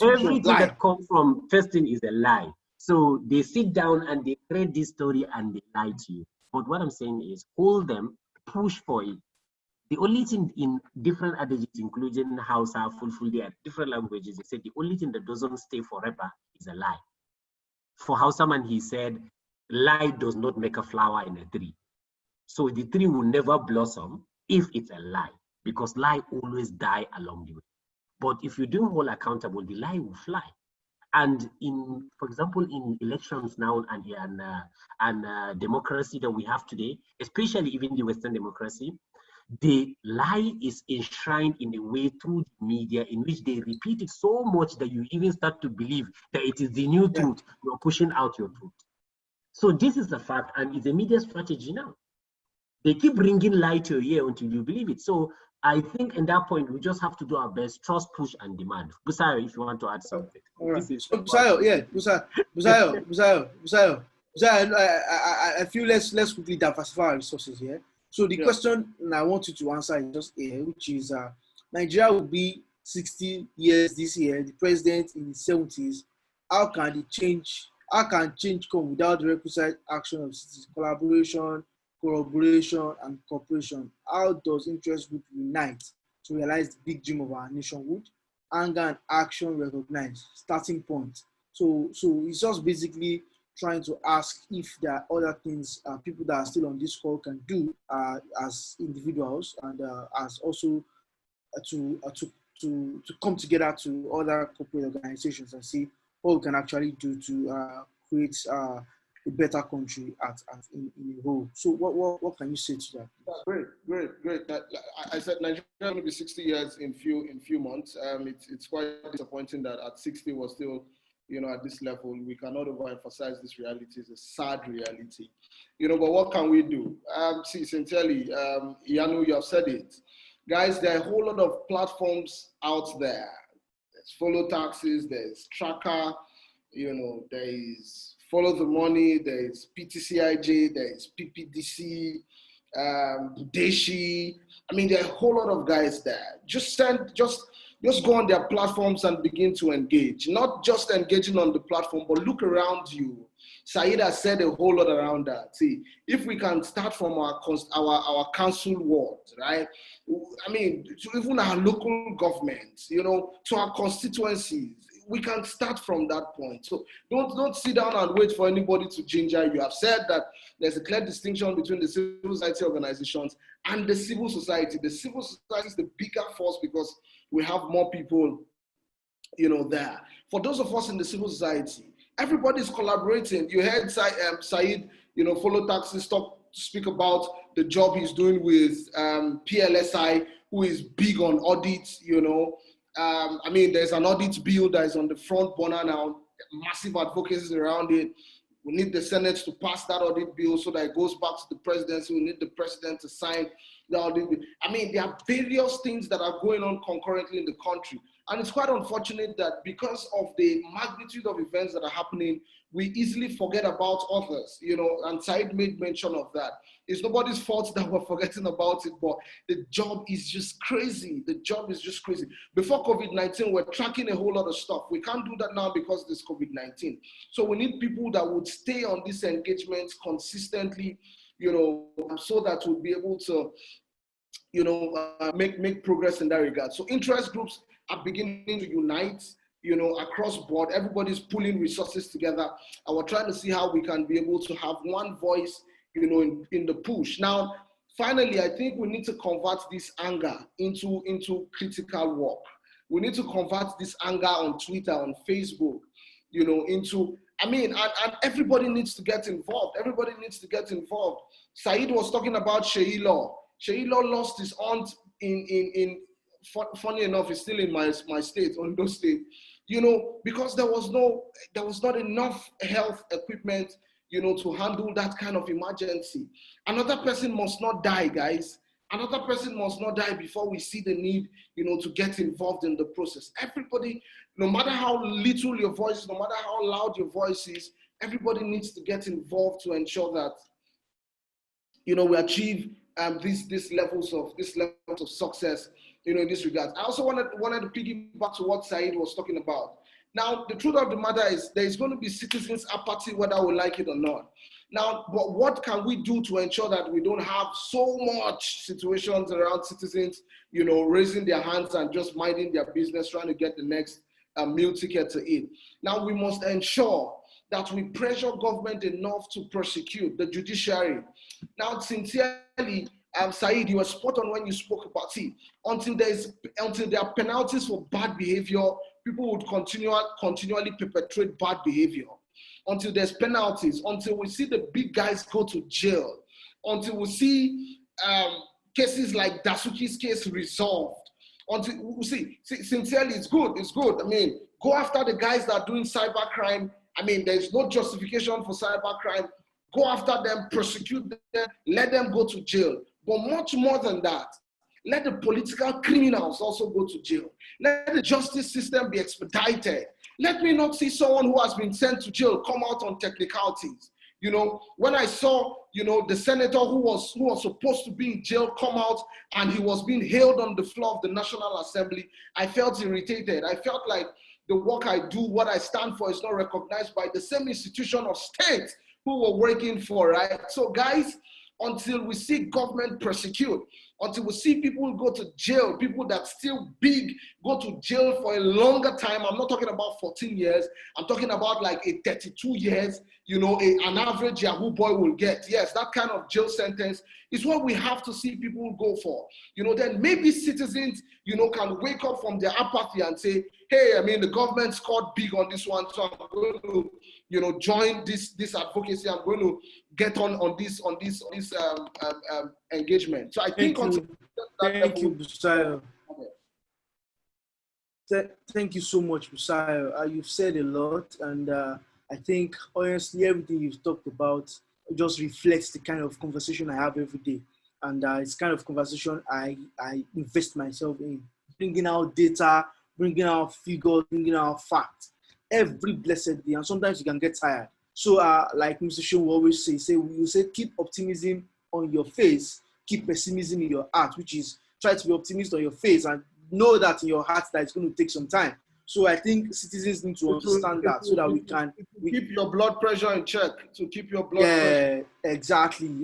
everything that comes from first thing is a lie. So they sit down and they create this story and they lie to you. But what I'm saying is, hold them, push for it. The only thing in different adages, including Hausa, Fulfulde, different languages, they say the only thing that doesn't stay forever is a lie. For Hausa man, he said, lie does not make a flower in a tree. So the tree will never blossom if it's a lie, because lie always die along the way. But if you do hold accountable, the lie will fly. And in, for example, in elections now and democracy that we have today, especially even the Western democracy, the lie is enshrined in a way through the media in which they repeat it so much that you even start to believe that it is the new truth. You're pushing out your truth. So this is a fact, and it's a media strategy now. They keep bringing lie to your ear until you believe it. So I think in that point, we just have to do our best, trust, push, and demand. Busayo, if you want to add something. All right. Busayo, I feel let's quickly diversify our resources here. So the question I want you to answer is just here, which is Nigeria will be 60 years this year, the president in his 70s. How can change come without the requisite action of citizens, collaboration, corroboration, and cooperation? How does interest group unite to realize the big dream of our nationhood? Anger and action recognized, starting point. So it's just basically trying to ask if there are other things people that are still on this call can do as individuals and as also to come together to other corporate organizations and see what we can actually do to create a better country in a whole. So what can you say to that? Great. I said Nigeria is going to be 60 years in few months. It's quite disappointing that at 60 we're still, at this level. We cannot overemphasize this reality. It's a sad reality, but what can we do? Sincerely, Yanu, you have said it. Guys, there are a whole lot of platforms out there. There's Follow Taxes, there's Tracker, there is Follow the Money, there is PTCIJ, there is PPDC, Deshi. There are a whole lot of guys there. Just go on their platforms and begin to engage. Not just engaging on the platform, but look around you. Said has said a whole lot around that. See, if we can start from our council ward, right? To even our local governments, to our constituencies, we can start from that point. So don't sit down and wait for anybody to ginger you. I've said that there's a clear distinction between the civil society organizations and the civil society. The civil society is the bigger force because we have more people, there. For those of us in the civil society, everybody's collaborating. You heard Said, Follow Taxi speak about the job he's doing with PLSI, who is big on audits, there's an audit bill that is on the front burner now, massive advocacy around it. We need the Senate to pass that audit bill so that it goes back to the presidency. We need the president to sign the audit bill. There are various things that are going on concurrently in the country. And it's quite unfortunate that because of the magnitude of events that are happening, we easily forget about others, and Said made mention of that. It's nobody's fault that we're forgetting about it, but the job is just crazy. The job is just crazy. Before COVID-19, we're tracking a whole lot of stuff. We can't do that now because there's COVID-19. So we need people that would stay on these engagements consistently, so that we'll be able to, make progress in that regard. So interest groups are beginning to unite, across board. Everybody's pulling resources together, and we're trying to see how we can be able to have one voice, in the push. Now, finally, I think we need to convert this anger into critical work. We need to convert this anger on Twitter, on Facebook, and everybody needs to get involved. Everybody needs to get involved. Said was talking about Sheyi Law. Sheyi Law lost his aunt funny enough, it's still in my state, Ondo State, because there was not enough health equipment, to handle that kind of emergency. Another person must not die, guys. Another person must not die before we see the need, to get involved in the process. Everybody, no matter how little your voice is, no matter how loud your voice is, everybody needs to get involved to ensure that, we achieve these levels of success, in this regard. I also wanted to piggyback to what Said was talking about. Now, the truth of the matter is there is going to be citizens' apathy, whether we like it or not. Now, but what can we do to ensure that we don't have so much situations around citizens, raising their hands and just minding their business, trying to get the next meal ticket to eat? Now, we must ensure that we pressure government enough to prosecute the judiciary. Now, sincerely, Said, you were spot on when you spoke about it. Until there are penalties for bad behavior, people would continually perpetrate bad behavior. Until there's penalties, until we see the big guys go to jail, until we see cases like Dasuki's case resolved, until we see, sincerely, it's good. Go after the guys that are doing cybercrime. There's no justification for cybercrime. Go after them, prosecute them, let them go to jail. But much more than that, let the political criminals also go to jail. Let the justice system be expedited. Let me not see someone who has been sent to jail come out on technicalities. When I saw, the senator who was supposed to be in jail come out and he was being hailed on the floor of the National Assembly, I felt irritated. I felt like the work I do, what I stand for, is not recognized by the same institution of state who we're working for, right? So guys, until we see government prosecute, until we see people go to jail, people that still big go to jail for a longer time. I'm not talking about 14 years. I'm talking about like a 32 years, an average Yahoo boy will get. Yes, that kind of jail sentence is what we have to see people go for. Then maybe citizens, can wake up from their apathy and say, hey, the government scored big on this one, so I'm going to, join this advocacy. I'm going to get on this engagement. So I think thank you, Busayo. Thank you so much, Busayo. You've said a lot, and I think honestly everything you've talked about just reflects the kind of conversation I have every day, and it's kind of conversation I invest myself in, bringing out data, bringing out figures, bringing out facts every blessed day, and sometimes you can get tired. So like Mr. Seun will always say keep optimism on your face, keep pessimism in your heart, which is try to be optimist on your face and know that in your heart that it's going to take some time. So I think citizens need to understand that so that we can keep your blood pressure in check. To keep your blood pressure. Exactly.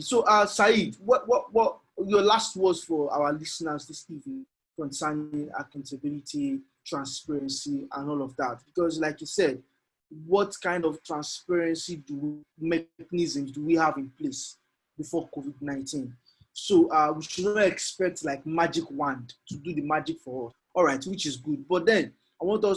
So Said, what your last words for our listeners this evening concerning accountability, transparency, and all of that? Because like you said, what kind of transparency mechanisms do we have in place before COVID-19? So we should not expect like magic wand to do the magic for us. All right, which is good. But then I want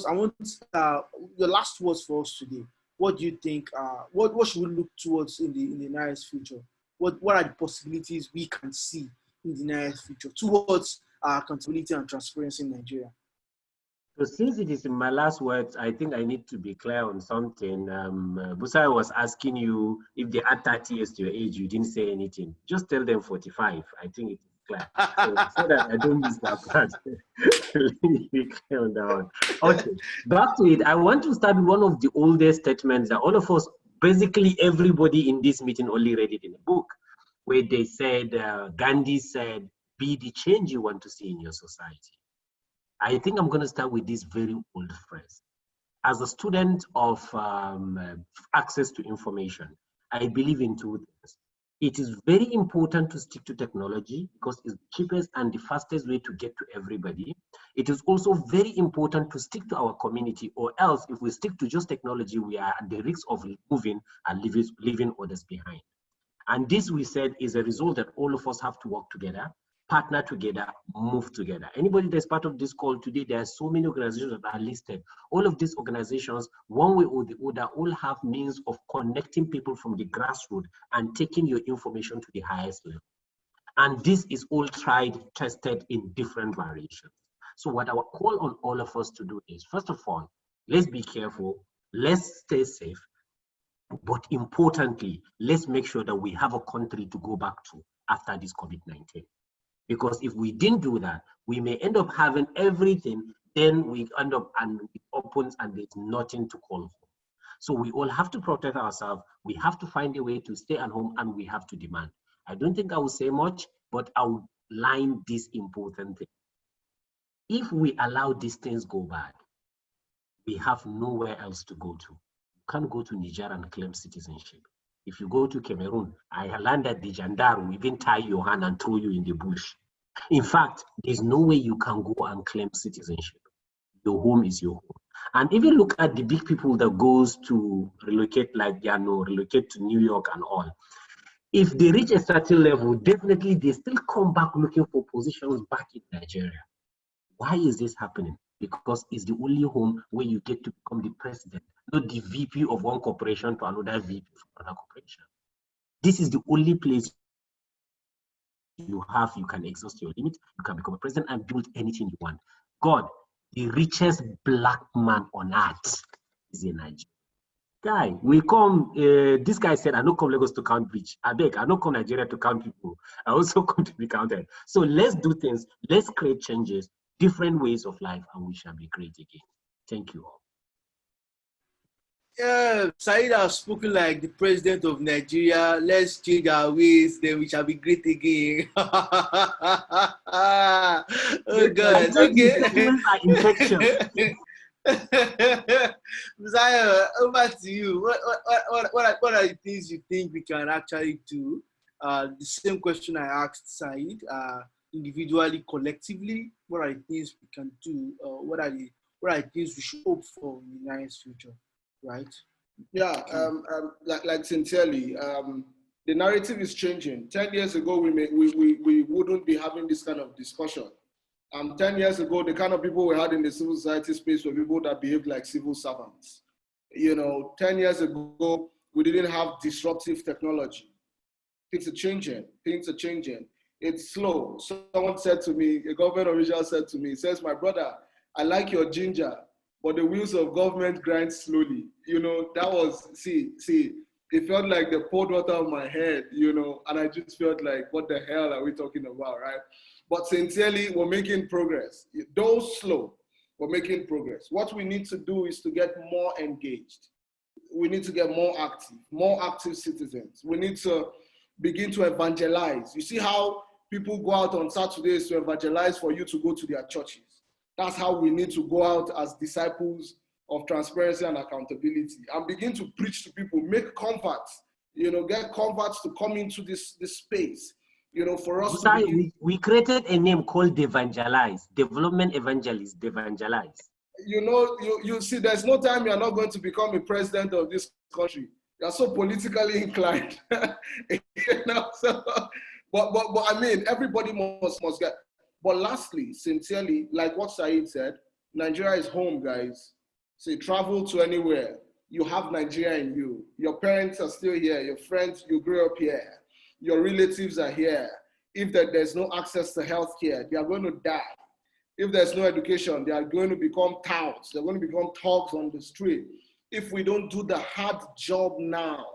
your last words for us today. what do you think? What should we look towards in the nearest future? What are the possibilities we can see in the nearest future towards accountability and transparency in Nigeria? So since it is in my last words, I think I need to be clear on something. Busai was asking you if they add 30 years to your age, you didn't say anything. Just tell them 45. I think it is clear. So that I don't miss that part. Let me be clear on that one. Okay, back to it. I want to start with one of the oldest statements that all of us, basically everybody in this meeting only read it in a book, where they said, Gandhi said, be the change you want to see in your society. I think I'm going to start with this very old phrase. As a student of access to information, I believe in two things. It is very important to stick to technology because it's the cheapest and the fastest way to get to everybody. It is also very important to stick to our community, or else if we stick to just technology, we are at the risk of moving and leaving others behind. And this, we said, is a result that all of us have to work together, partner together, move together. Anybody that's part of this call today, there are so many organizations that are listed. All of these organizations, one way or the other, all have means of connecting people from the grassroots and taking your information to the highest level. And this is all tried, tested in different variations. So what our call on all of us to do is, first of all, let's be careful, let's stay safe, but importantly, let's make sure that we have a country to go back to after this COVID-19. Because if we didn't do that, we may end up having everything, then we end up and it opens and there's nothing to call for. So we all have to protect ourselves. We have to find a way to stay at home, and we have to demand. I don't think I will say much, but I will line this important thing. If we allow these things go bad, we have nowhere else to go to. You can't go to Niger and claim citizenship. If you go to Cameroon, I learned that the gendarme will even tie your hand and throw you in the bush. In fact, there's no way you can go and claim citizenship. Your home is your home. And even look at the big people that goes to relocate, like relocate to New York and all. If they reach a certain level, definitely they still come back looking for positions back in Nigeria. Why is this happening? Because it's the only home where you get to become the president, not the VP of one corporation to another VP of another corporation. This is the only place you can exhaust your limit, you can become a president and build anything you want. God, the richest black man on earth is in Nigeria. Guy, we come, this guy said, I don't come Lagos to count beach. I beg, I don't come Nigeria to count people. I also come to be counted. So let's do things, let's create changes, different ways of life, and we shall be great again. Thank you all. Yeah, Said has spoken like the president of Nigeria. Let's change our ways, then we shall be great again. Oh God, okay. Messiah, over to you. What are the things you think we can actually do? The same question I asked Said, individually, collectively. What are the things we can do? What are the things we should hope for in the nearest future? Right? Yeah, like sincerely, the narrative is changing. 10 years ago, we wouldn't be having this kind of discussion. 10 years ago, the kind of people we had in the civil society space were people that behaved like civil servants. 10 years ago, we didn't have disruptive technology. Things are changing. It's slow. Someone said to me, a government official said to me, he says, my brother, I like your ginger, but the wheels of government grind slowly. That was, it felt like they poured water on my head, and I just felt like, what the hell are we talking about, right? But sincerely, we're making progress. Though slow, we're making progress. What we need to do is to get more engaged. We need to get more active citizens. We need to begin to evangelize. You see how people go out on Saturdays to evangelize for you to go to their churches. That's how we need to go out as disciples of transparency and accountability and begin to preach to people, make converts, get converts to come into this space, for us to begin. We created a name called Evangelize, Development Evangelist, Evangelize. You see, there's no time you're not going to become a president of this country. You're so politically inclined. But I mean, everybody must get. But lastly, sincerely, like what Said said, Nigeria is home, guys. Say, travel to anywhere. you have Nigeria in you. Your parents are still here. Your friends, you grew up here. Your relatives are here. If there's no access to healthcare, they are going to die. If there's no education, they are going to become touts. They're going to become thugs on the street. If we don't do the hard job now,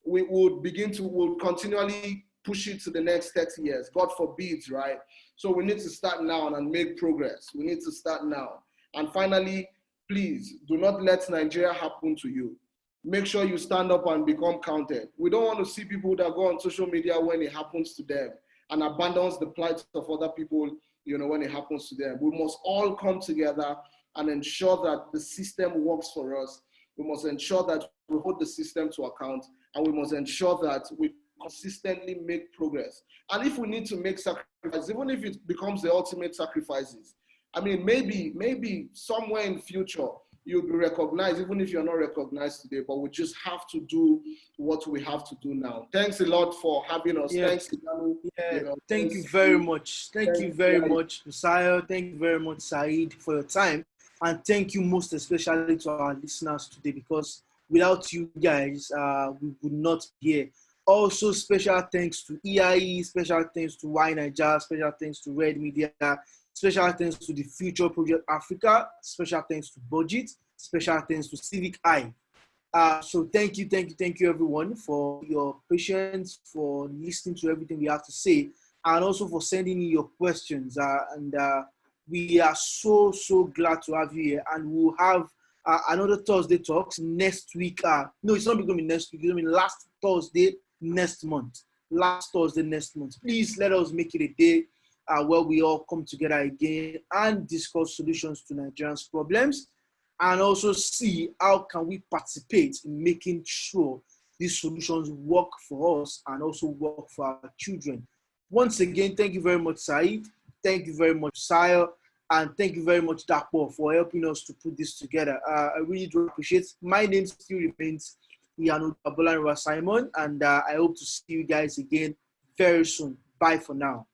we will we'll continually push it to the next 30 years. God forbids, right? So we need to start now and make progress. We need to start now. And finally, please do not let Nigeria happen to you. Make sure you stand up and become counted. We don't want to see people that go on social media when it happens to them and abandons the plight of other people, when it happens to them. We must all come together and ensure that the system works for us. We must ensure that we hold the system to account, and we must ensure that we consistently make progress. And if we need to make sacrifices, even if it becomes the ultimate sacrifices, I mean, maybe somewhere in future, you'll be recognized, even if you're not recognized today, but we just have to do what we have to do now. Thanks a lot for having us. Yeah. Thanks, Idanu. Thank you very much. Thank you very much, Busayo. Thank you very much, Saeed, for your time. And thank you most especially to our listeners today, because without you guys, we would not be here. Also, special thanks to EIE, special thanks to YNaija, special thanks to Red Media, special thanks to the Future Project Africa, special thanks to Budget, special thanks to Civic Eye. So thank you everyone for your patience, for listening to everything we have to say, and also for sending in your questions. We are so glad to have you here, and we'll have another Thursday Talks next week. No, it's not going to be next week. It's going to be last Thursday next month. Please let us make it a day where we all come together again and discuss solutions to Nigerians' problems, and also see how can we participate in making sure these solutions work for us and also work for our children. Once again, thank you very much, Saeed. Thank you very much, Sayo. And thank you very much, Dapo, for helping us to put this together. I really do appreciate it. My name still remains Iyanu Abolaniwa Simon, and I hope to see you guys again very soon. Bye for now.